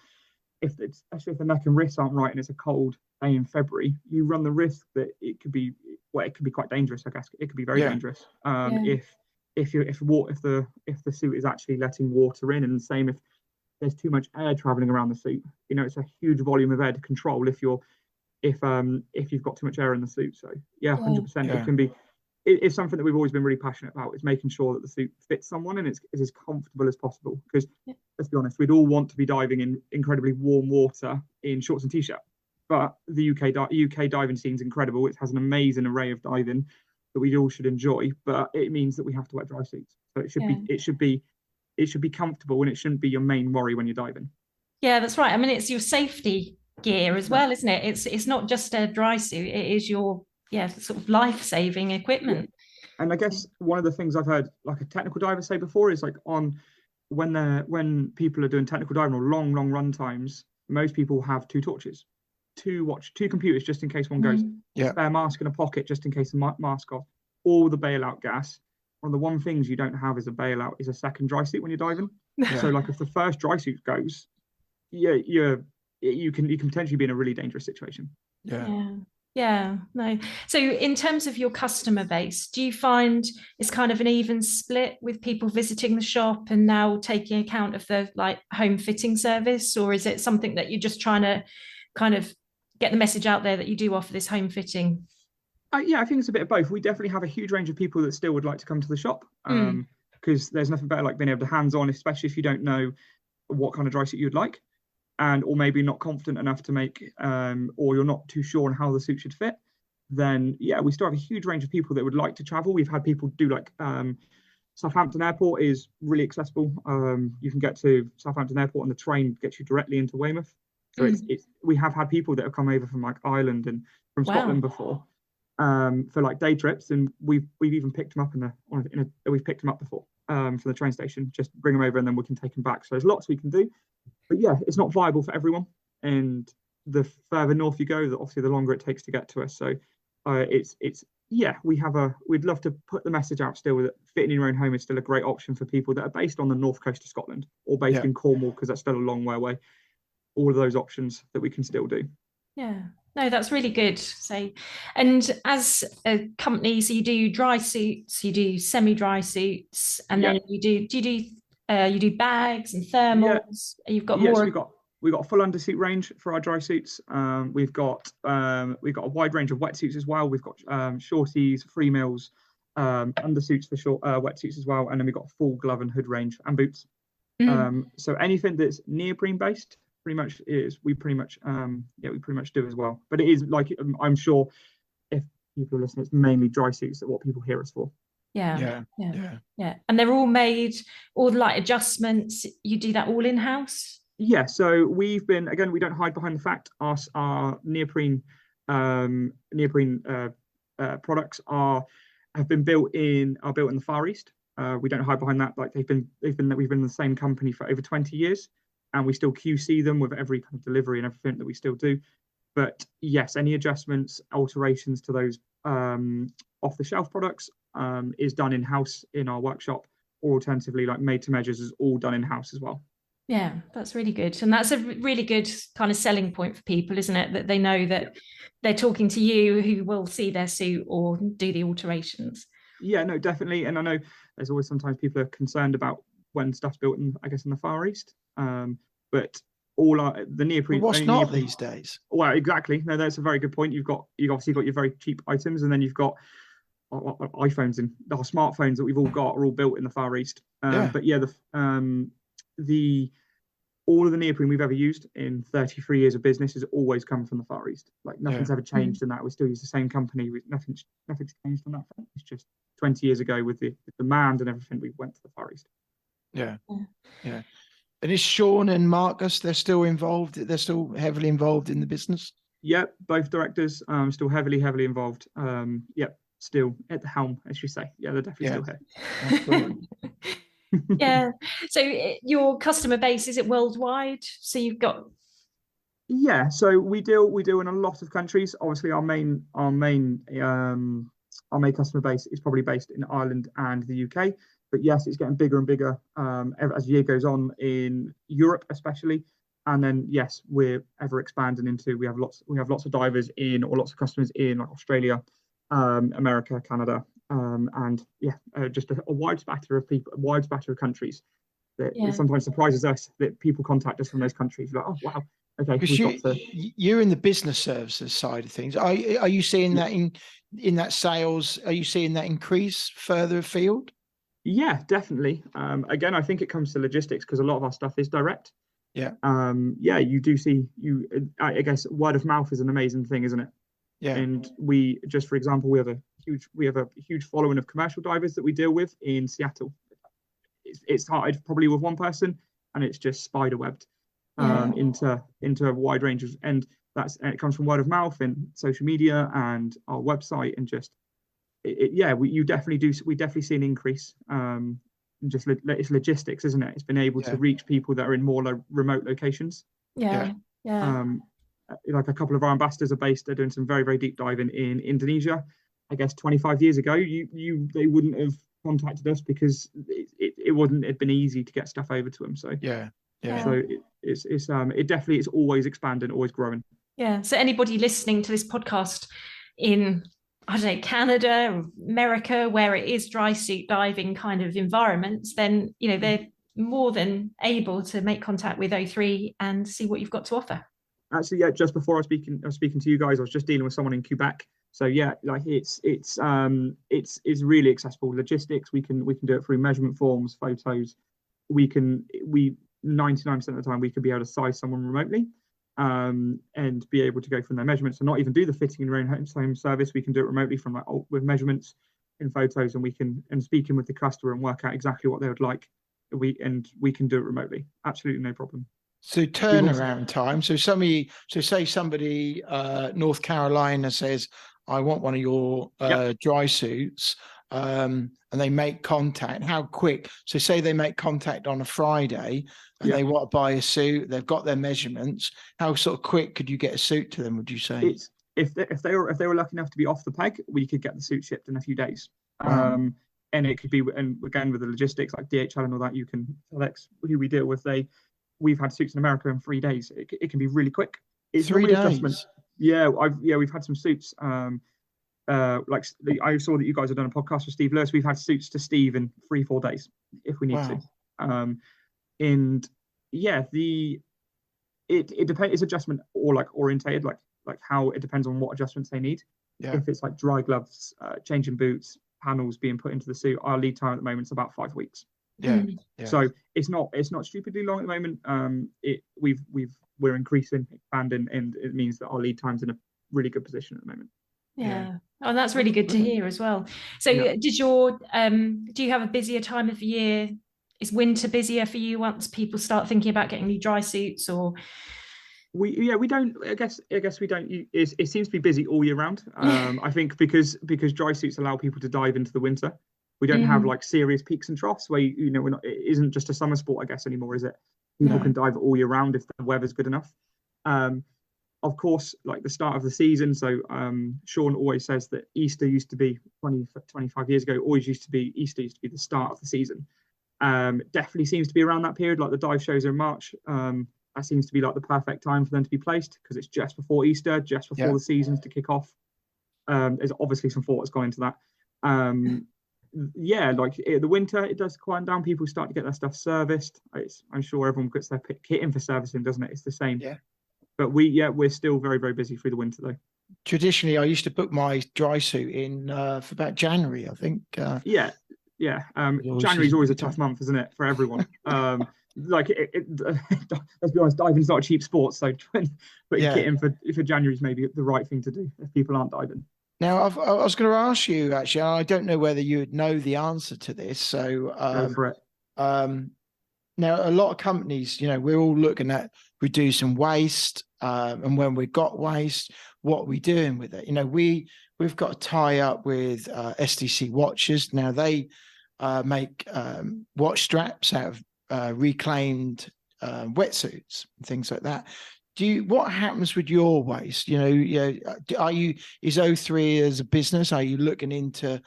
especially if the neck and wrists aren't right and it's a cold day in February, you run the risk that it could be quite dangerous. I guess it could be very dangerous. If the suit is actually letting water in, and the same if there's too much air traveling around the suit. You know, it's a huge volume of air to control if you've got too much air in the suit. So 100%. It can be. It's something that we've always been really passionate about, is making sure that the suit fits someone and is as comfortable as possible. Because let's be honest, we'd all want to be diving in incredibly warm water in shorts and t-shirt. But the UK diving scene is incredible. It has an amazing array of diving that we all should enjoy. But it means that we have to wear dry suits. So it should be comfortable, and it shouldn't be your main worry when you're diving. Yeah, that's right. I mean, it's your safety gear as well, isn't it? It's not just a dry suit. It is your sort of life-saving equipment. And I guess one of the things I've heard, like, a technical diver say before, is like, when people are doing technical diving or long run times, most people have 2 torches, 2 computers just in case one goes, spare mask in a pocket just in case the mask off, all the bailout gas. One of the one things you don't have as a bailout is a second dry suit when you're diving. So like, if the first dry suit goes, you can potentially be in a really dangerous situation. No. So in terms of your customer base, do you find it's kind of an even split with people visiting the shop and now taking account of the, like, home fitting service, or is it something that you're just trying to kind of get the message out there that you do offer this home fitting? I think it's a bit of both. We definitely have a huge range of people that still would like to come to the shop, because there's nothing better like being able to hands-on, especially if you don't know what kind of dry suit you'd like, or maybe not confident enough to make, or you're not too sure on how the suit should fit. Then we still have a huge range of people that would like to travel. We've had people do, like, Southampton Airport is really accessible. You can get to Southampton Airport on the train, gets you directly into Weymouth. So we have had people that have come over from, like, Ireland and from Scotland before, for, like, day trips, and we've even picked them up we've picked them up before from the train station. Just bring them over and then we can take them back. So there's lots we can do, but it's not viable for everyone. And the further north you go, obviously the longer it takes to get to us. So we'd love to put the message out still that fitting in your own home is still a great option for people that are based on the north coast of Scotland or based in Cornwall, because that's still a long way away. All of those options that we can still do. No, that's really good. So, and as a company, so you do dry suits, you do semi-dry suits, and then you do bags and thermals. You've got more. We've got a full undersuit range for our dry suits. We've got a wide range of wetsuits as well. We've got shorties, free mills, undersuits for short wetsuits as well, and then we've got a full glove and hood range and boots. So anything that's neoprene based, we pretty much do as well. But it is, like, I'm sure if people are listening, it's mainly dry suits that what people hear us for. Yeah. And they're all made, all the light adjustments, you do that all in-house? So we don't hide behind the fact our neoprene products have been built in the Far East. We don't hide behind that. Like, we've been in the same company for over 20 years, and we still QC them with every kind of delivery and everything that we still do. But yes, any adjustments, alterations to those off-the-shelf products is done in-house in our workshop, or alternatively, like, made to measures is all done in-house as well. Yeah, that's really good. And that's a really good kind of selling point for people, isn't it? That they know that they're talking to you who will see their suit or do the alterations. Yeah, no, definitely. And I know there's always sometimes people are concerned about when stuff's built in, I guess, in the Far East. But the neoprene. But what's not these days? Well, exactly. No, that's a very good point. You've obviously got your very cheap items, and then you've got iPhones and our smartphones that we've all got are all built in the Far East. But yeah, all of the neoprene we've ever used in 33 years of business has always come from the Far East. Like nothing's ever changed in that. We still use the same company. Nothing's changed on that front. It's just 20 years ago with the demand and everything, we went to the Far East. Yeah. And is Sean and Marcus, they're still involved? They're still heavily involved in the business? Yeah, both directors still heavily involved. Still at the helm, as you say. Yeah, they're definitely still here. Yeah. So your customer base, is it worldwide? So you've got. Yeah. So we deal in a lot of countries. Obviously, our main customer base is probably based in Ireland and the UK. But yes, it's getting bigger and bigger as the year goes on in Europe, especially. And then yes, we're ever expanding into. We have lots of divers in, or lots of customers in, like Australia, America, Canada, and just a wide spatter of people, a wide spatter of countries. It sometimes surprises us that people contact us from those countries. Like, oh wow, okay. Because you're in the business services side of things. Are you seeing that in that sales? Are you seeing that increase further afield? Yeah, definitely. Again, I think it comes to logistics because a lot of our stuff is direct. Yeah. You do see I guess word of mouth is an amazing thing, isn't it? Yeah. And we just, for example, we have a huge following of commercial divers that we deal with in Seattle. It started probably with one person, and it's just spiderwebbed into a wide range of, and it comes from word of mouth and social media and our website, and just we definitely see an increase. It's logistics, isn't it? It's been able to reach people that are in more remote locations. Yeah. Like a couple of our ambassadors they're doing some very, very deep diving in Indonesia. I guess 25 years ago, they wouldn't have contacted us because it wouldn't have been easy to get stuff over to them. So so it definitely is always expanding, always growing. Yeah. So anybody listening to this podcast in, I don't know, Canada, America, where it is dry suit diving kind of environments, then they're more than able to make contact with Othree and see what you've got to offer. Actually, just before I was speaking to you guys, I was just dealing with someone in Quebec. So it's really accessible. Logistics, we can do it through measurement forms, photos. We 99% of the time we could be able to size someone remotely, and be able to go from their measurements and not even do the fitting in your own home service. We can do it remotely from with measurements and photos, and speaking with the customer and work out exactly what they would like. We can do it remotely, absolutely no problem. So turnaround time. So say somebody North Carolina says, I want one of your dry suits, and they make contact. How quick? So say they make contact on a Friday and they want to buy a suit, they've got their measurements. How sort of quick could you get a suit to them, would you say? If they were lucky enough to be off the peg, we could get the suit shipped in a few days. Wow. And it could be, and again with the logistics like DHL and all that, you can select who we deal with. We've had suits in America in 3 days. It can be really quick. It's 3 days. Yeah, we've had some suits. I saw that you guys have done a podcast with Steve Lewis. We've had suits to Steve in 3-4 days if we need to. And yeah, it depends. It's adjustment or orientated, like how it depends on what adjustments they need. Yeah. If it's like dry gloves, changing boots, panels being put into the suit, our lead time at the moment is about 5 weeks. Yeah. So it's not stupidly long at the moment. We're increasing, expanding, and it means that our lead time's in a really good position at the moment. Yeah. Oh, that's really good to hear as well. So do you have a busier time of the year? Is winter busier for you once people start thinking about getting new dry suits, or? We don't. I guess we don't. It seems to be busy all year round. I think because dry suits allow people to dive into the winter. We don't have like serious peaks and troughs where it isn't just a summer sport, I guess, anymore, is it? People can dive all year round if the weather's good enough. Of course, like the start of the season. So Sean always says that Easter used to be 25 years ago. Easter used to be the start of the season. Definitely seems to be around that period. Like the dive shows are in March. That seems to be like the perfect time for them to be placed because it's just before Easter, just before the seasons to kick off. There's obviously some thought that's gone into that. yeah, like the winter, it does quieten down. People start to get their stuff serviced. I'm sure everyone puts their kit in for servicing, doesn't it? It's the same. Yeah. But we're still very, very busy through the winter though. Traditionally, I used to book my dry suit in for about January, I think. Yeah. January's always a tough month, isn't it, for everyone? Like let's be honest, diving's not a cheap sport, so putting kit in for January is maybe the right thing to do if people aren't diving. Now, I was going to ask you, actually, I don't know whether you would know the answer to this. So, go for it. Now, a lot of companies, we're all looking at reducing waste, and when we've got waste, what are we doing with it? We've got to tie up with SDC watches. Now, they make watch straps out of reclaimed wetsuits and things like that. What happens with your waste? Is Othree as a business? Are you looking into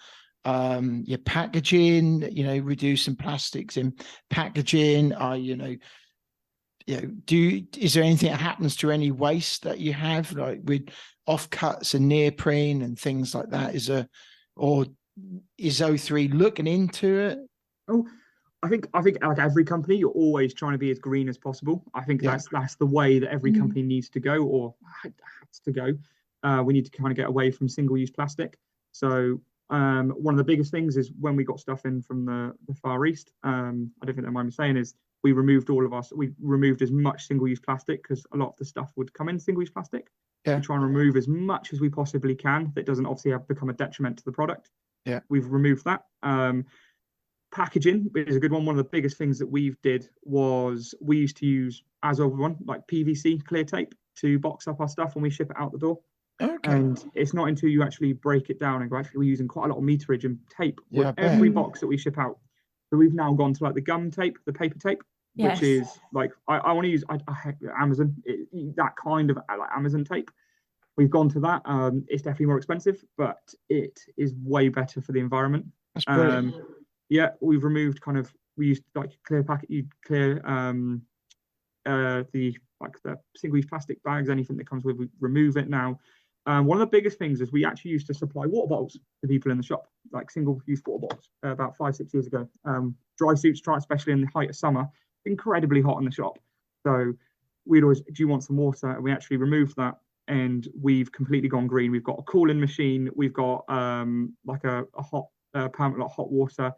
your packaging? Reducing plastics in packaging? Is there anything that happens to any waste that you have, like with offcuts and neoprene and things like that? Is Othree looking into it? Oh, I think like every company, you're always trying to be as green as possible. I think that's the way that every company needs to go, or has to go. We need to kind of get away from single-use plastic. So one of the biggest things is when we got stuff in from the Far East. I don't think they mind me saying is we removed as much single-use plastic, because a lot of the stuff would come in single-use plastic. Yeah. We try and remove as much as we possibly can that doesn't obviously become a detriment to the product. Yeah, we've removed that. Packaging is a good one. One of the biggest things that we've did was we used to use, as everyone, like PVC clear tape to box up our stuff when we ship it out the door. Okay. And it's not until you actually break it down and go, actually, we're using quite a lot of meterage and tape with Yeah, every box that we ship out. So we've now gone to like the gum tape, the paper tape, which is like, I want to use Amazon, that kind of like Amazon tape. We've gone to that. It's definitely more expensive, but it is way better for the environment. That's brilliant. Yeah, we've removed we used like clear packet, you'd clear the single-use plastic bags, anything that comes with, we remove it now. One of the biggest things is we actually used to supply water bottles to people in the shop, like single-use water bottles, about 5-6 years ago. Dry suits, especially in the height of summer, incredibly hot in the shop. So we'd always, do you want some water? And we actually removed that, and we've completely gone green. We've got a cooling machine. We've got like a hot permanent hot water.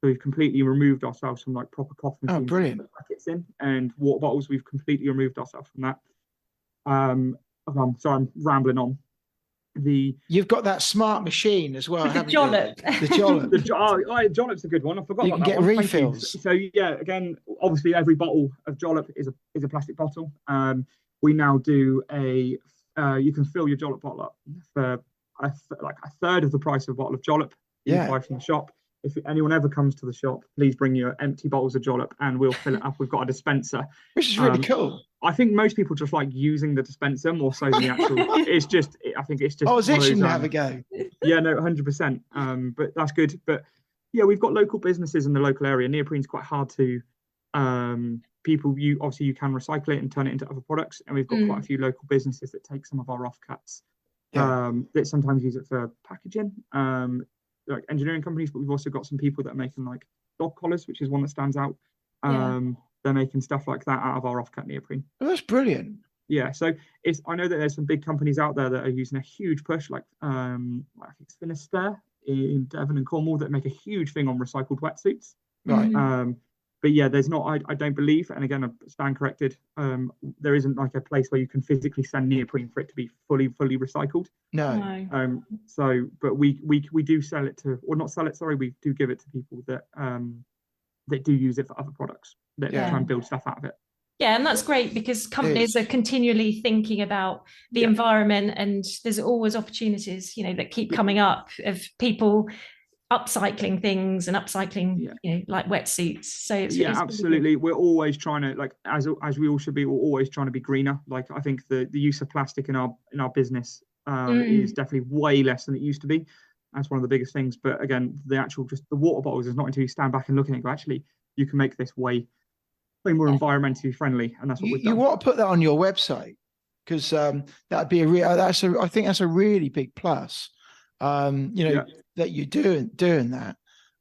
So we've completely removed ourselves from like proper coffee machines. Oh, brilliant. Packets in and water bottles. We've completely removed ourselves from that. Sorry, I'm rambling on. You've got that smart machine as well. The Jollop. The Jollop. Jollop's a good one. I forgot you about can that get one. refills. So yeah, again, obviously every bottle of Jollop is a plastic bottle. We now do you can fill your Jollop bottle up for like a third of the price of a bottle of Jollop you buy from the shop. If anyone ever comes to the shop, please bring your empty bottles of Jollop and we'll fill it up. We've got a dispenser. Which is really cool. I think most people just like using the dispenser more so than the actual. I think it's just. I was itching to have a go. Yeah, no, 100%. But that's good. But yeah, we've got local businesses in the local area. Neoprene's quite hard to. You can recycle it and turn it into other products, and we've got quite a few local businesses that take some of our offcuts. That sometimes use it for packaging. Like engineering companies, but we've also got some people that are making like dog collars, which is one that stands out. They're making stuff like that out of our offcut neoprene. Oh, that's brilliant. Yeah, so I know that there's some big companies out there that are using a huge push, like I think it's Finisterre in Devon and Cornwall, that make a huge thing on recycled wetsuits. Right. But yeah, there's not. I don't believe, and again, I stand corrected. There isn't like a place where you can physically send neoprene for it to be fully recycled. No. So, but we do sell it to, or not sell it. Sorry, we do give it to people that do use it for other products that try and build stuff out of it. Yeah, and that's great because companies are continually thinking about the environment, and there's always opportunities, that keep coming up of people upcycling things and upcycling like wetsuits. So it's absolutely. We're always trying to, like, as we all should be, we're always trying to be greener. Like, I think the use of plastic in our business is definitely way less than it used to be. That's one of the biggest things. But again, the water bottles is not until you stand back and look at it and go, actually, you can make this way more environmentally friendly, and that's what we've done. You want to put that on your website, because that'd be I think that's a really big plus. That you're doing that.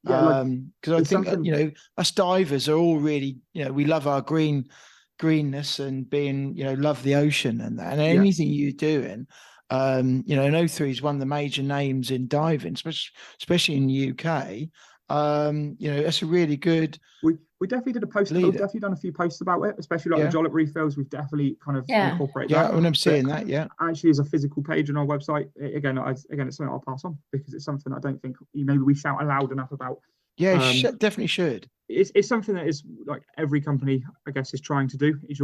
because I think us divers are all really, we love our greenness and being, love the ocean and that, and anything you're doing. And Othree is one of the major names in diving, especially in the UK. That's a really good. We definitely did a post. We've definitely done a few posts about it, especially like the Jollop refills. We've definitely kind of incorporated that. Yeah, when I'm seeing that, actually, as a physical page on our website, again, it's something I'll pass on because it's something I don't think maybe we shout aloud enough about. Yeah, definitely should. It's something that is like every company, I guess, is trying to do. There's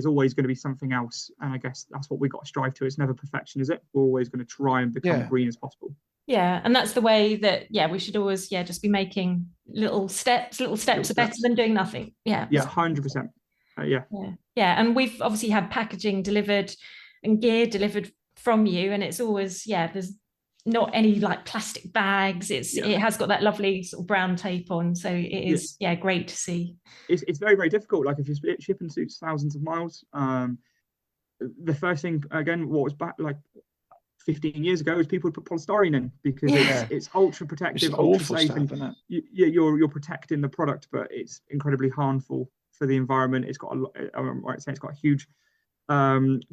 always going to be something else, and I guess that's what we've got to strive to. It's never perfection, is it? We're always going to try and become green as possible. Yeah, and that's the way that we should always just be making little steps. Little steps are better than doing nothing. Yeah. Yeah, 100%. Yeah, and we've obviously had packaging delivered and gear delivered from you, and it's always there's not any like plastic bags. It has got that lovely sort of brown tape on, so it is great to see. It's very, very difficult. Like if you're shipping suits thousands of miles, the first thing again, what was back like 15 years ago, is people would put polystyrene in because it's ultra protective, it's ultra awful safe, stuff, and isn't it? you're protecting the product, but it's incredibly harmful for the environment. It's got it's got a huge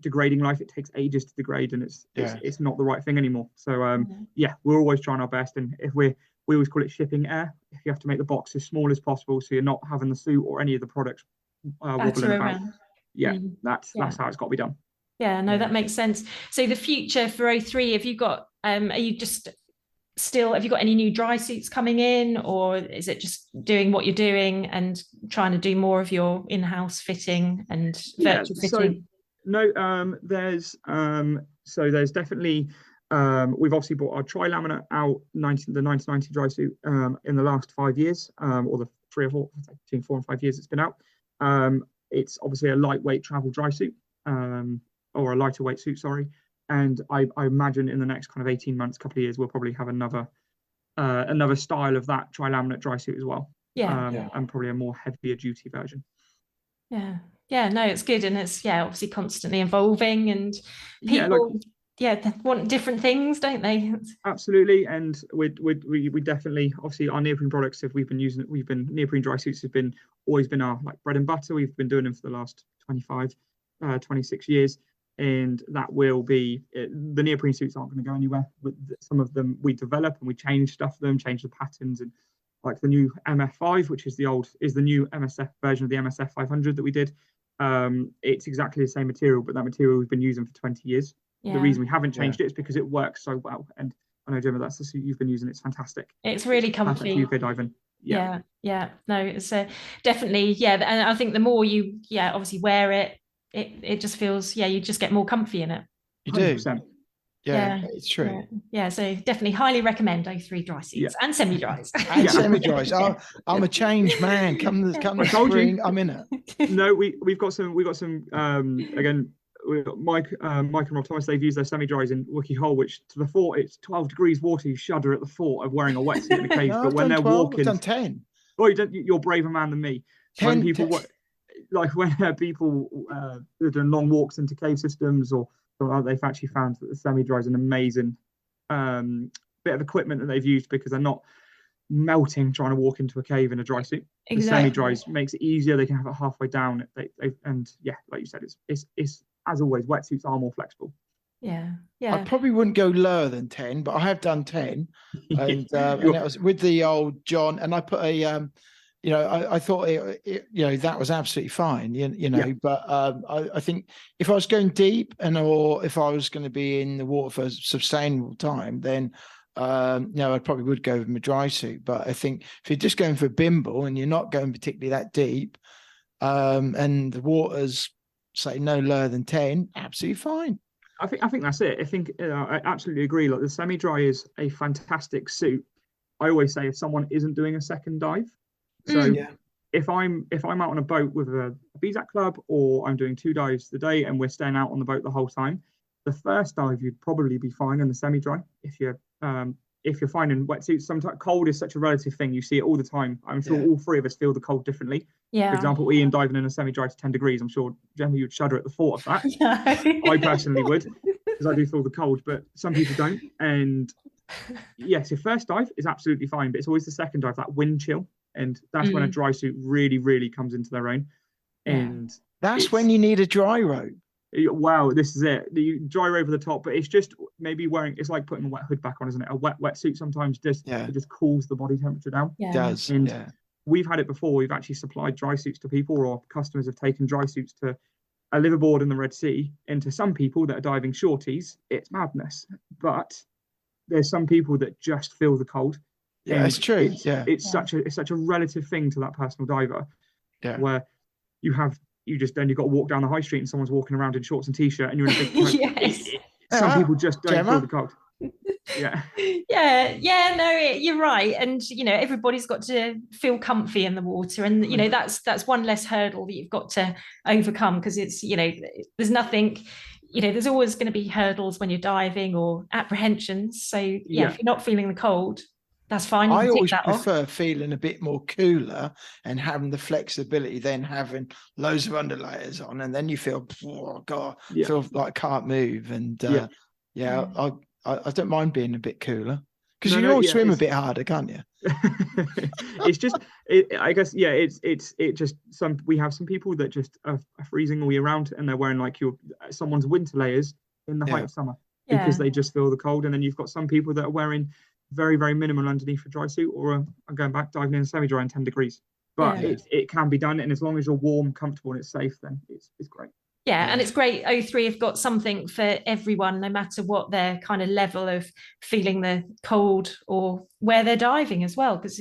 degrading life. It takes ages to degrade, and it's not the right thing anymore. So we're always trying our best, and if we always call it shipping air. If you have to make the box as small as possible, so you're not having the suit or any of the products wobbling about. That's how it's got to be done. Yeah, no, that makes sense. So the future for Othree, have you got have you got any new dry suits coming in, or is it just doing what you're doing and trying to do more of your in-house fitting and virtual fitting? There's definitely we've obviously brought our tri-laminate out, the 1990 dry suit in the last 5 years, or the 3 or 4, between 4 and 5 years it's been out. It's obviously a lightweight travel dry suit, or a lighter weight suit, sorry. And I imagine in the next kind of 18 months, couple of years, we'll probably have another style of that tri-laminate dry suit as well. And probably a more heavier duty version. No, it's good, and it's obviously constantly evolving, and people they want different things, don't they? Absolutely. And we definitely, obviously our neoprene products, neoprene dry suits have always been our like bread and butter. We've been doing them for the last 26 years. And that will be the neoprene suits aren't going to go anywhere. With some of them, we develop and we change stuff for them, change the patterns, and like the new MF5, which is the new MSF version of the MSF 500 that we did. It's exactly the same material, but that material we've been using for 20 years. The reason we haven't changed it is because it works so well. And I know, Gemma, that's the suit you've been using. It's fantastic. It's really comfy. UK diving. No, it's definitely and I think the more you obviously wear it. It just feels you just get more comfy in it. You do. 100%. Yeah, it's true. So definitely highly recommend Othree dry suits and semi-dries. And semi-dries. I'm a changed man. Come the spring, I'm in it. No, we've got some again. We've got Mike and Rob Thomas. They've used their semi-dries in Wookie Hole, which to the fort it's 12 degrees water. You shudder at the thought of wearing a wetsuit in a cave. No, but when they're 12, walking, I've done 10. Well, you're a braver man than me. 10, when people when people are doing long walks into cave systems or they've actually found that the semi-dry is an amazing bit of equipment that they've used because they're not melting trying to walk into a cave in a dry suit. Exactly. The semi-dries makes it easier. They can have it halfway down. And like you said, it's as always, wetsuits are more flexible. I probably wouldn't go lower than 10, but I have done 10, and that was with the old John, and I put a I thought that was absolutely fine, but I think if I was going deep or if I was going to be in the water for a sustainable time, then I probably would go with my dry suit. But I think if you're just going for a bimble and you're not going particularly that deep, and the water's say no lower than 10, absolutely fine. I think that's it. I think I absolutely agree. Like the semi-dry is a fantastic suit. I always say if someone isn't doing a second dive. So if I'm out on a boat with a BZAC club, or I'm doing 2 dives a day and we're staying out on the boat the whole time, the first dive you'd probably be fine in the semi-dry. If you're finding wetsuits, sometimes cold is such a relative thing. You see it all the time. I'm sure all 3 of us feel the cold differently. For example, Ian diving in a semi-dry to 10 degrees. I'm sure, Gemma, you'd shudder at the thought of that. I personally would. because I do feel the cold, but some people don't. And yes, your first dive is absolutely fine, but it's always the second dive, that wind chill, and that's when a dry suit really, really comes into their own. And that's when you need a dry robe. Wow, this is it. You dry over the top, but it's just maybe wearing. It's like putting a wet hood back on, isn't it? A wet suit sometimes it just cools the body temperature down. Yeah. It does. And we've had it before. We've actually supplied dry suits to people, or customers have taken dry suits to a liveaboard in the Red Sea. And to some people that are diving shorties, it's madness. But there's some people that just feel the cold. Yeah, it's true. It's such a relative thing to that personal diver. Yeah. Where you've got to walk down the high street and someone's walking around in shorts and t-shirt and you're in a big coat. Yes. Some people just don't feel the cold. No, you're right. And everybody's got to feel comfy in the water, and that's one less hurdle that you've got to overcome, because it's there's nothing, there's always going to be hurdles when you're diving or apprehensions. So if you're not feeling the cold, that's fine. I always prefer feeling a bit more cooler and having the flexibility than having loads of underlayers on, and then you feel, oh God, feel like I can't move. And I don't mind being a bit cooler, because you can always swim a bit harder, can't you? It's just, I guess, it just we have some people that just are freezing all year round, and they're wearing like someone's winter layers in the height of summer because they just feel the cold. And then you've got some people that are wearing very, very minimal underneath a dry suit, or I'm going back diving in semi-dry in 10 degrees. But it can be done, and as long as you're warm, comfortable, and it's safe, then it's great. And it's great. Othree have got something for everyone, no matter what their kind of level of feeling the cold or where they're diving as well. Because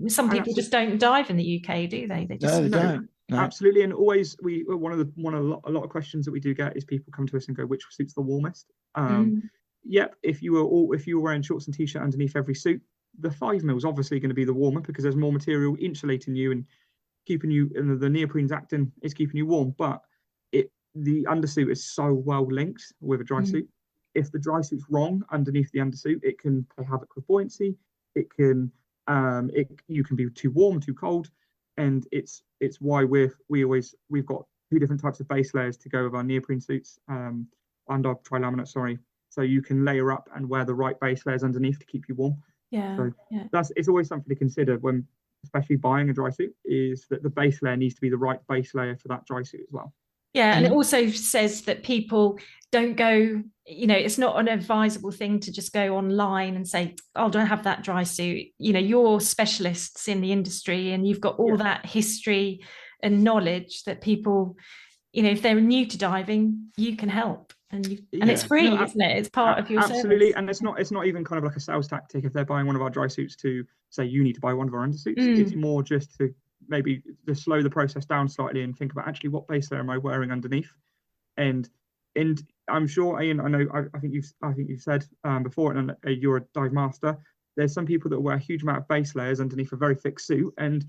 some people just don't dive in the UK, do they? They just don't. No. Absolutely, and always a lot of questions that we do get is people come to us and go, which suit's the warmest? If you were wearing shorts and t-shirt underneath every suit, the 5 mil is obviously going to be the warmer, because there's more material insulating you and keeping you, and the neoprene's acting is keeping you warm. But the undersuit is so well linked with a dry suit. If the dry suit's wrong underneath the undersuit, it can play havoc with buoyancy. It can you can be too warm, too cold, and it's why we've got 2 different types of base layers to go with our neoprene suits and our tri-laminate. So you can layer up and wear the right base layers underneath to keep you warm. It's always something to consider when, especially buying a dry suit, is that the base layer needs to be the right base layer for that dry suit as well. And it also says that people don't go, it's not an advisable thing to just go online and say, oh, don't have that dry suit. You're specialists in the industry, and you've got all that history and knowledge that people, if they're new to diving, you can help. And it's free, isn't it? It's part of your absolutely service. And it's not even kind of like a sales tactic if they're buying one of our dry suits to say you need to buy one of our undersuits. It's more just to maybe to slow the process down slightly and think about actually what base layer am I wearing underneath. And I'm sure, Ian, I think you've said before, and you're a dive master, there's some people that wear a huge amount of base layers underneath a very thick suit, and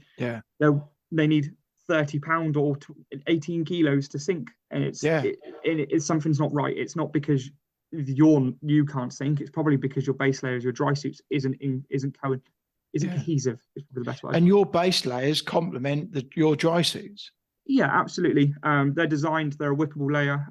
they need 30 pound or 18 kilos to sink, and it's something's not right. It's not because you can't sink, it's probably because your base layers, your dry suits isn't cohesive, is probably the best way. And your base layers complement your dry suits. Yeah, absolutely. They're a whippable layer.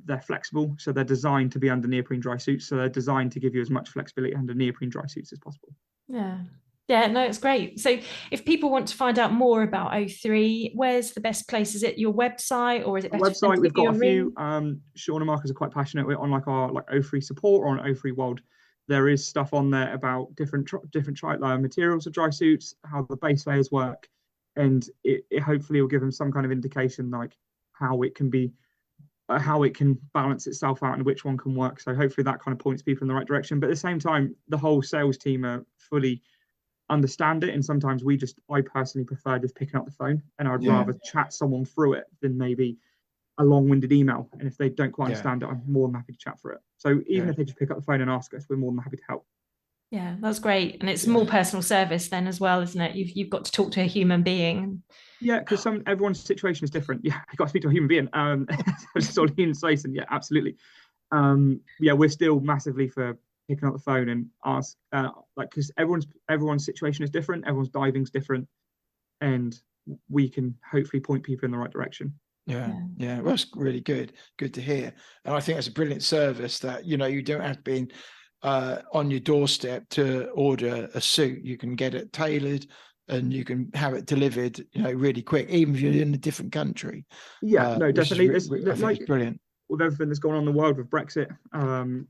They're flexible, so they're designed to be under neoprene dry suits. So they're designed to give you as much flexibility under neoprene dry suits as possible. No, it's great. So if people want to find out more about Othree, where's the best place? Is it your website, or is it better website? We've got a few. Sean and Marcus are quite passionate on our Othree support, or on Othree World. There is stuff on there about different materials of dry suits, how the base layers work, and it hopefully will give them some kind of indication like how it can balance itself out and which one can work. So hopefully that kind of points people in the right direction. But at the same time, the whole sales team are fully understand it, and sometimes I personally prefer just picking up the phone, and I'd rather chat someone through it than maybe a long-winded email. And if they don't quite understand it, I'm more than happy to chat through it. So even if they just pick up the phone and ask us, we're more than happy to help. Yeah, that's great. And it's more personal service then as well, isn't it? You've got to talk to a human being. Yeah, because everyone's situation is different. Yeah, you've got to speak to a human being. Just all Ian says, and absolutely. We're still massively for picking up the phone and ask, because everyone's situation is different, everyone's diving's different, and we can hopefully point people in the right direction. Well, that's really good to hear. And I think that's a brilliant service that, you know, you don't have to be on your doorstep to order a suit. You can get it tailored and you can have it delivered, you know, really quick, even if you're in a different country. No, definitely. I think it's brilliant. With everything that's going on in the world with Brexit,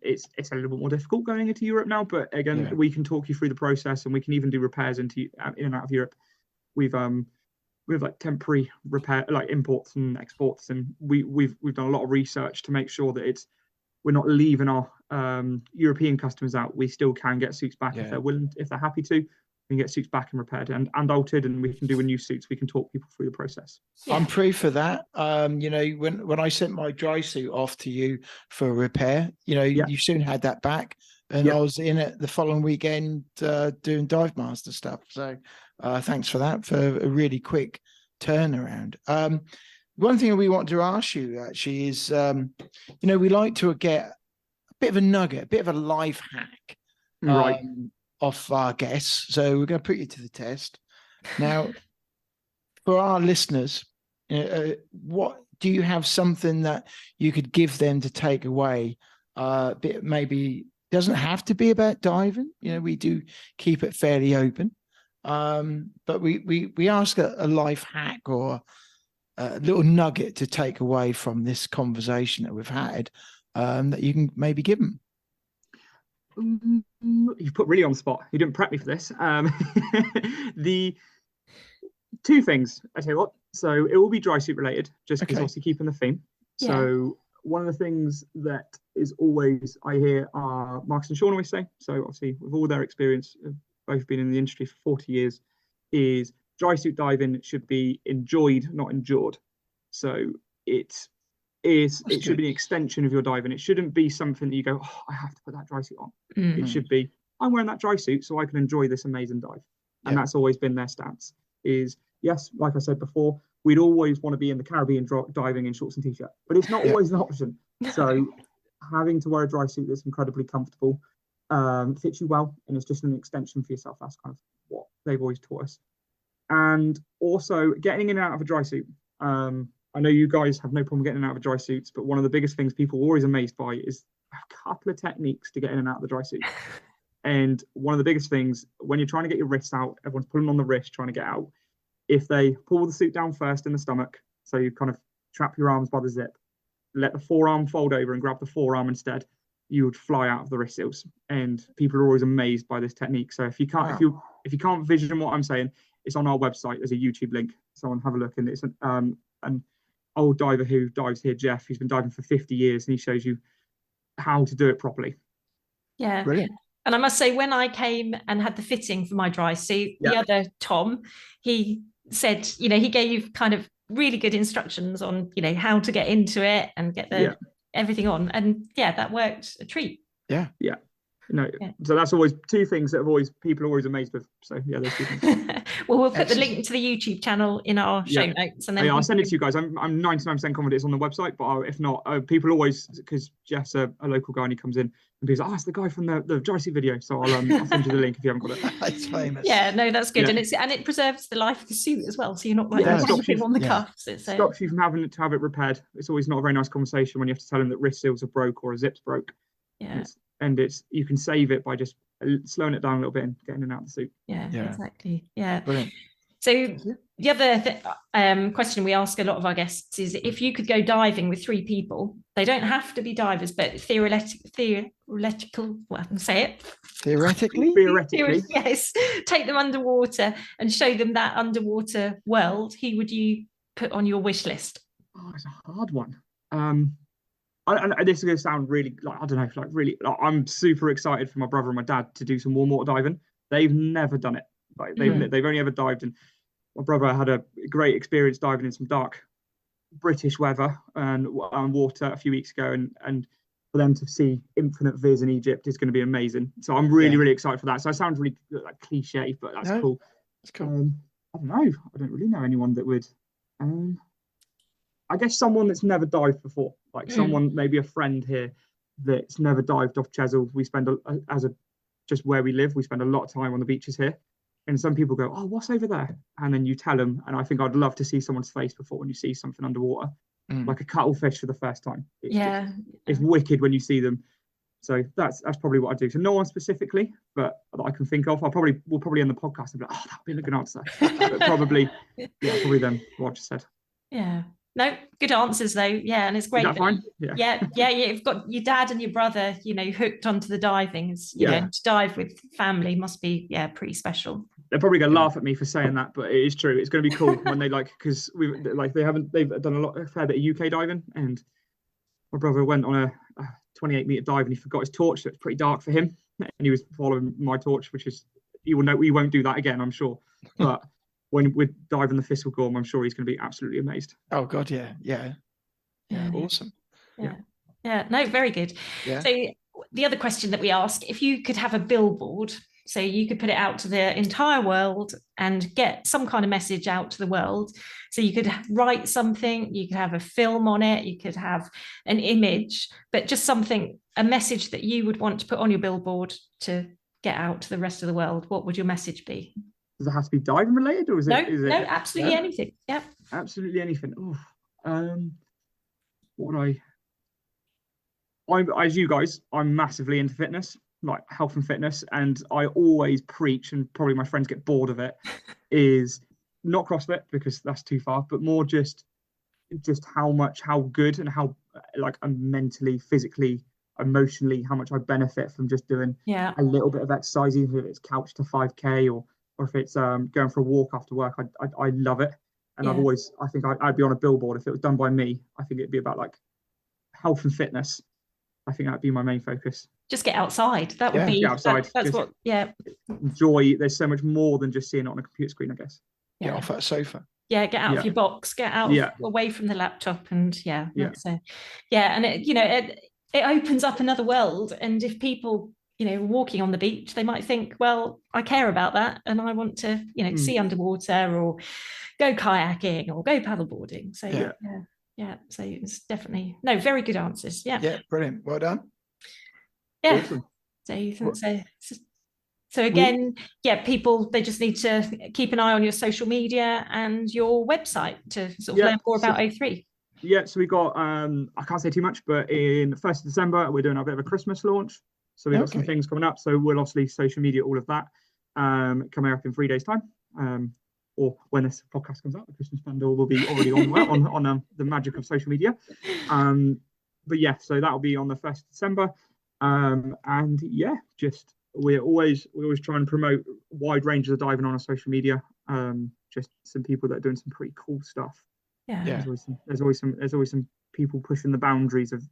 it's a little bit more difficult going into Europe now. But again, we can talk you through the process, and we can even do repairs in and out of Europe. We've like temporary repair, like imports and exports, and we've done a lot of research to make sure that we're not leaving our European customers out. We still can get suits back if they're willing, if they're happy to. We can get suits back and repaired and altered, and we can do a new suits. We can talk people through the process. I'm proof for that. You know, when I sent my dry suit off to you for repair, you know, you soon had that back, and I was in it the following weekend doing dive master stuff. So thanks for that, for a really quick turnaround. One thing we want to ask you actually is, you know, we like to get a bit of a nugget, a bit of a life hack. Right. Off our guests, so we're going to put you to the test now. For our listeners, what do you have something that you could give them to take away? Maybe doesn't have to be about diving. You know, we do keep it fairly open, but we ask a life hack or a little nugget to take away from this conversation that we've had, that you can maybe give them. You've put really on the spot. You didn't prep me for this. The two things, I tell you what. So it will be dry suit related, just because obviously keeping the theme. So one of the things that is always I hear Marcus and Sean always say, so obviously with all their experience, both been in the industry for 40 years, is dry suit diving should be enjoyed, not endured. So it should be an extension of your diving. It shouldn't be something that you go, oh, I have to put that dry suit on. It should be, I'm wearing that dry suit so I can enjoy this amazing dive. And that's always been their stance. Is yes, like I said before, we'd always want to be in the Caribbean diving in shorts and t-shirt, but it's not always an option. So having to wear a dry suit that's incredibly comfortable, fits you well, and it's just an extension for yourself. That's kind of what they've always taught us. And also getting in and out of a dry suit. I know you guys have no problem getting out of dry suits, but one of the biggest things people are always amazed by is a couple of techniques to get in and out of the dry suit. And one of the biggest things, when you're trying to get your wrists out, everyone's pulling on the wrist trying to get out. If they pull the suit down first in the stomach, so you kind of trap your arms by the zip, let the forearm fold over and grab the forearm instead, you would fly out of the wrist seals. And people are always amazed by this technique. So if you can't if you can't vision what I'm saying, it's on our website. There's a YouTube link. Someone have a look, and it's an old diver who dives here, Jeff. He's been diving for 50 years, and he shows you how to do it properly. Yeah, brilliant. And I must say, when I came and had the fitting for my dry suit, the other Tom, he said, you know, he gave kind of really good instructions on, you know, how to get into it and get the everything on, and that worked a treat. So that's always two things that people are always amazed with. So those two things. Well, we'll put the link to the YouTube channel in our show notes, and then I'll send it to you guys. I'm 99% confident it's on the website, but if not, people always, because Jeff's a local guy and he comes in and people say, it's the guy from the dry suit video. So I'll send you the link if you haven't got it. It's famous. Yeah, no, that's good, and it preserves the life of the suit as well. So you're not like on the cuffs. It stops you from having to have it repaired. It's always not a very nice conversation when you have to tell them that wrist seals are broke or a zip's broke. Yeah. And you can save it by just slowing it down a little bit and getting in and out of the suit. Yeah, exactly. Yeah. Brilliant. So the other question we ask a lot of our guests is, if you could go diving with three people, they don't have to be divers, but theoretically, well, I can say it. Theoretically, yes, take them underwater and show them that underwater world. Who would you put on your wish list? Oh, it's a hard one. And this is going to sound really, I'm super excited for my brother and my dad to do some warm water diving. They've never done it. They've only ever dived, and my brother had a great experience diving in some dark British weather and water a few weeks ago, and for them to see infinite viz in Egypt is going to be amazing. So I'm really excited for that. So it sounds really cliche, but that's cool. That's cool. I don't know. I don't really know anyone that would. I guess someone that's never dived before, like someone, maybe a friend here that's never dived off Chesil. We spend just where we live, we spend a lot of time on the beaches here. And some people go, oh, what's over there? And then you tell them. And I think I'd love to see someone's face before when you see something underwater. like a cuttlefish for the first time. It's wicked when you see them. So that's probably what I do. So no one specifically, but that I can think of. We'll probably end the podcast and be like, oh, that'd be a good answer. But probably then what I just said. Yeah. No, good answers though. Yeah, and it's great. Is that fine? Yeah. You've got your dad and your brother, hooked onto the diving. You know, to dive with family must be pretty special. They're probably gonna laugh at me for saying that, but it is true. It's gonna be cool when they because they've done a fair bit of UK diving, and my brother went on a 28-meter dive and he forgot his torch, so it's pretty dark for him, and he was following my torch, which is he won't do that again, I'm sure. But when we're diving the Thistle Gorm, I'm sure he's going to be absolutely amazed. Oh God, yeah, awesome. Yeah, no, very good. Yeah. So the other question that we ask, if you could have a billboard, so you could put it out to the entire world and get some kind of message out to the world. So you could write something, you could have a film on it, you could have an image, but just a message that you would want to put on your billboard to get out to the rest of the world. What would your message be? Does it have to be diving related, or is it? No, absolutely anything. Yeah, absolutely anything. What would as you guys, I'm massively into fitness, like health and fitness, and I always preach, and probably my friends get bored of it, is not CrossFit because that's too far, but more just how good and how like mentally, physically, emotionally, how much I benefit from just doing a little bit of exercise, even if it's couch to 5K or if it's going for a walk after work. I love it, and I think I'd be on a billboard if it was done by me. I think it'd be about like health and fitness. I think that'd be my main focus. Just get outside. That would be outside. That's what. Yeah. Enjoy. There's so much more than just seeing it on a computer screen, I guess. Get off that sofa. Yeah, get out of your box. Get out away from the laptop, and and it opens up another world. And if people, walking on the beach, they might think, well, I care about that, and I want to, see underwater or go kayaking or go paddleboarding. So so it's definitely very good answers. Yeah, brilliant. Well done. Yeah. Awesome. So again, people, they just need to keep an eye on your social media and your website to sort of learn more about Othree. Yeah, so we got, I can't say too much, but in the 1st of December, we're doing a bit of a Christmas launch. So we've got some things coming up. So we'll obviously social media all of that coming up in 3 days' time. Or when this podcast comes out, the Christmas bundle will be already on the magic of social media. But so that'll be on the 1st of December. We always try and promote a wide range of diving on our social media. Just some people that are doing some pretty cool stuff. There's always some people pushing the boundaries of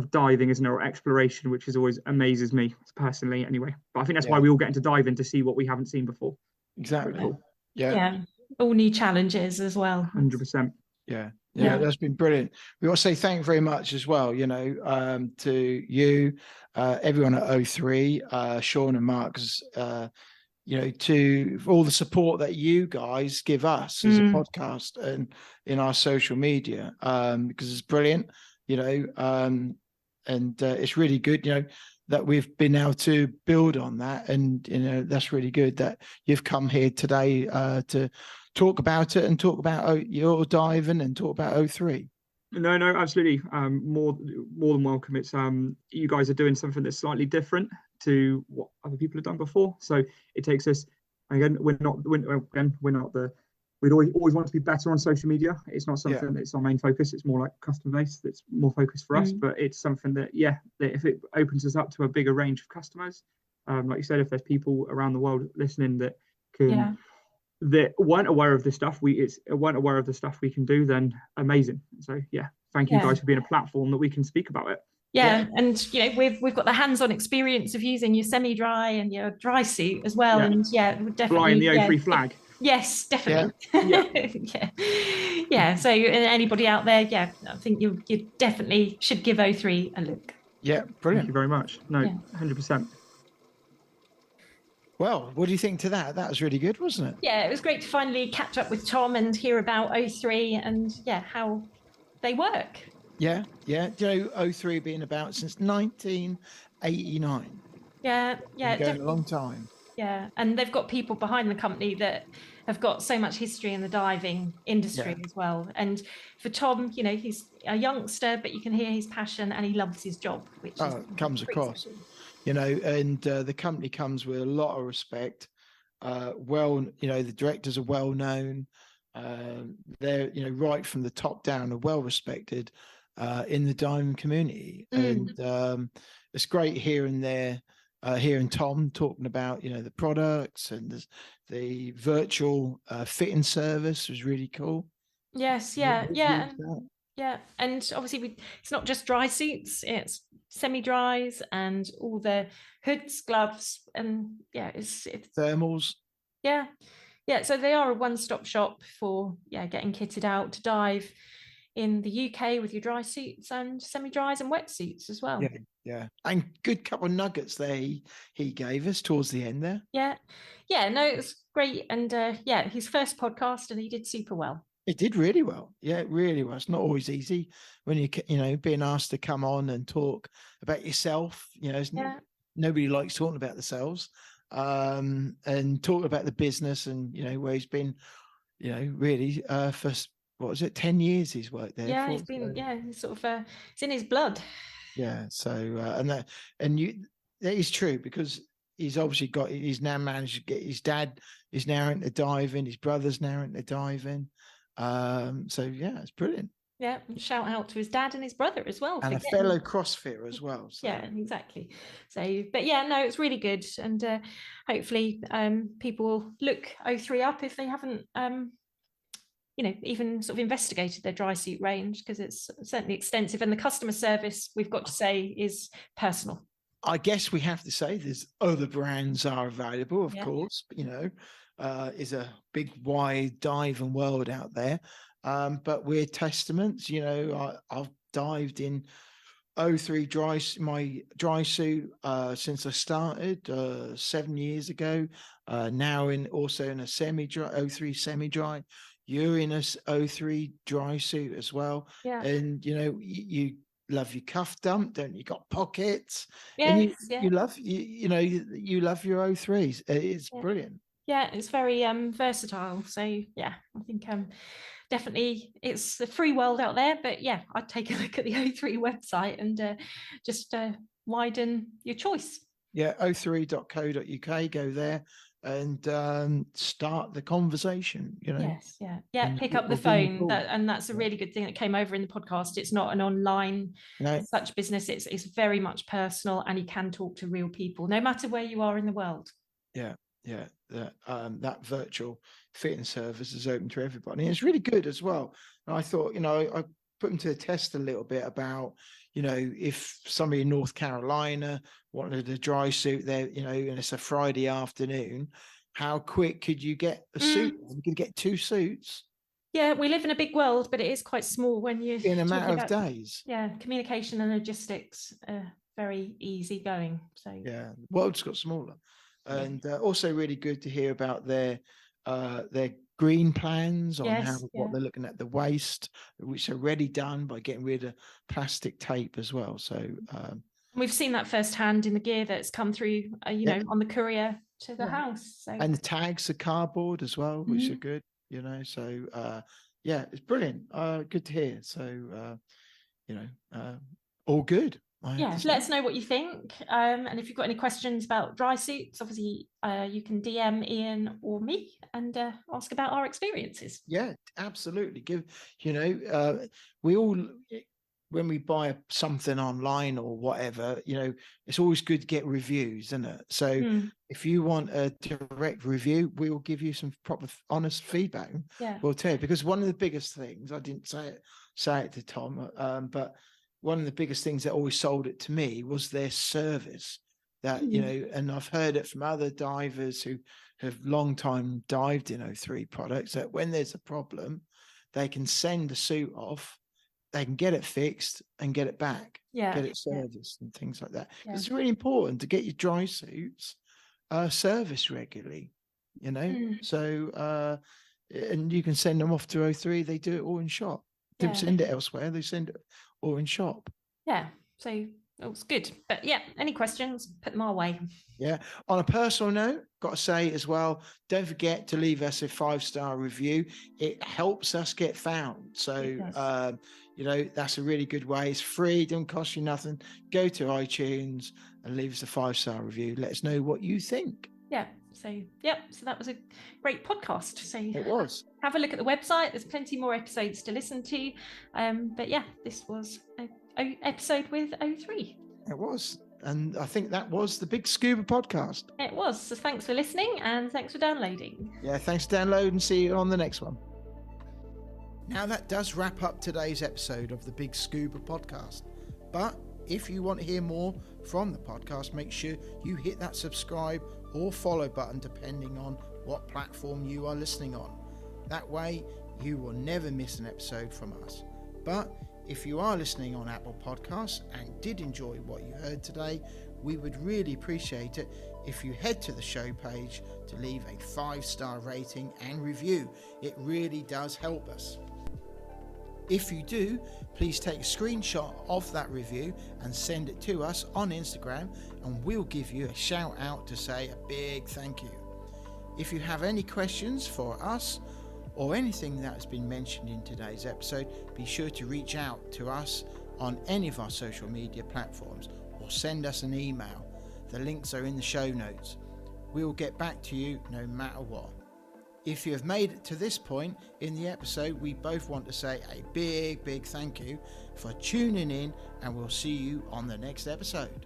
diving, isn't there, or exploration, which always amazes me personally anyway. But I think that's why we all get into diving, to see what we haven't seen before. Exactly. Cool. Yeah, all new challenges as well. 100%. Yeah, that's been brilliant. We want to say thank you very much as well, to you, everyone at Othree, Sean and Mark's, for all the support that you guys give us as a podcast and in our social media, because it's brilliant, and it's really good, that we've been able to build on that. And, that's really good that you've come here today to talk about it and talk about your diving and talk about Othree. No, absolutely. More than welcome. It's you guys are doing something that's slightly different to what other people have done before. So it takes us, again, we'd always want to be better on social media. It's not something that's our main focus. It's more like customer base that's more focused for us, but it's something that if it opens us up to a bigger range of customers, like you said, if there's people around the world listening that can that weren't aware of the stuff we can do, then amazing. So thank you guys for being a platform that we can speak about it. And we've got the hands-on experience of using your semi-dry and your dry suit as well, and definitely flying the Othree flag. Yes, definitely. So anybody out there, I think you definitely should give Othree a look. Yeah, brilliant. Thank you very much. 100%. Well, what do you think to that? That was really good, wasn't it? Yeah, it was great to finally catch up with Tom and hear about Othree and how they work. Yeah. Othree been about since 1989. Yeah, going a long time. Yeah, and they've got people behind the company that have got so much history in the diving industry as well. And for Tom, you know, he's a youngster, but you can hear his passion and he loves his job, which comes across, you know, and the company comes with a lot of respect. You know, the directors are well known. They're, you know, right from the top down, are well respected in the diving community. And it's great hearing Tom talking about, you know, the products, and the virtual fitting service was really cool. Yes, and obviously it's not just dry suits, it's semi-dries and all the hoods, gloves, and it's thermals. So they are a one-stop shop for getting kitted out to dive in the UK with your dry suits and semi-dries and wetsuits as well. And good couple of nuggets there he gave us towards the end there. It was great. And his first podcast, and he did super well. It did really well. Yeah, it really was. It's not always easy when you know, being asked to come on and talk about yourself. You know, nobody likes talking about themselves, and talking about the business, and you know, where he's been, you know, really for what was it, 10 years he's worked there. He's been he's sort of it's in his blood. That is true, because he's obviously he's now managed to get, his dad is now into diving, his brother's now into diving. It's brilliant. Shout out to his dad and his brother as well, and a fellow CrossFitter as well. Exactly. So, but it's really good, and hopefully people will look Othree up if they haven't you know, even sort of investigated their dry suit range, because it's certainly extensive, and the customer service, we've got to say, is personal. I guess we have to say there's other brands are available, of course, but, you know, is a big wide diving world out there. But we're testaments, you know, I've dived in Othree my dry suit since I started 7 years ago. Now also in a semi-dry, Othree semi-dry. You're in a Othree dry suit as well. And you know, you love your cuff dump, don't you? Got pockets. You love you love your Othrees. It's brilliant. It's very versatile. So I think definitely it's the free world out there, but I'd take a look at the Othree website and just widen your choice. Othree.co.uk, go there and start the conversation, you know. Pick up the phone, and that's a really good thing that came over in the podcast. It's not an online such business, it's very much personal, and you can talk to real people no matter where you are in the world. That virtual fitting service is open to everybody, and it's really good as well. And I thought, you know, I put them to the test a little bit about, you know, if somebody in North Carolina wanted a dry suit there, you know, and it's a Friday afternoon, how quick could you get a suit? You could get 2 suits. We live in a big world, but it is quite small when you in a matter of days. Communication and logistics are very easy going. So the world's got smaller. And also really good to hear about their green plans on what they're looking at, the waste, which are already done by getting rid of plastic tape as well. So we've seen that firsthand in the gear that's come through, you know, on the courier to the house. So. And the tags are cardboard as well, which are good, you know. So it's brilliant. Good to hear. So you know, all good. Let us know what you think, and if you've got any questions about dry suits, obviously you can DM Ian or me and ask about our experiences. Absolutely. We all, when we buy something online or whatever, you know, it's always good to get reviews, isn't it? So if you want a direct review, we will give you some proper honest feedback. We'll tell you, because one of the biggest things, I didn't say it to Tom, but one of the biggest things that always sold it to me was their service. That, you know, and I've heard it from other divers who have long time dived in Othree products, that when there's a problem, they can send the suit off, they can get it fixed and get it back, get it serviced and things like that. It's really important to get your dry suits serviced regularly, you know. So and you can send them off to Othree. They do it all in shop. They don't send it elsewhere, they send it or in shop. So Oh, it's good. But yeah, any questions, put them our way. Yeah. On a personal note, got to say as well, don't forget to leave us a 5-star review. It helps us get found. So, that's a really good way. It's free, don't cost you nothing. Go to iTunes and leave us a 5-star review. Let us know what you think. Yeah. So that was a great podcast. So it was. Have a look at the website. There's plenty more episodes to listen to. But yeah, this was an episode with Othree. It was. And I think that was the BiG Scuba Podcast. It was. So thanks for listening and thanks for downloading. Yeah, thanks for downloading and see you on the next one. Now that does wrap up today's episode of the BiG Scuba Podcast. But if you want to hear more from the podcast, make sure you hit that subscribe or follow button depending on what platform you are listening on. That way you will never miss an episode from us. But if you are listening on Apple Podcasts and did enjoy what you heard today, we would really appreciate it if you head to the show page to leave a 5-star rating and review. It really does help us. If you do, please take a screenshot of that review and send it to us on Instagram, and we'll give you a shout out to say a big thank you. If you have any questions for us or anything that has been mentioned in today's episode, be sure to reach out to us on any of our social media platforms or send us an email. The links are in the show notes. We'll get back to you no matter what. If you have made it to this point in the episode, we both want to say a big thank you for tuning in, and we'll see you on the next episode.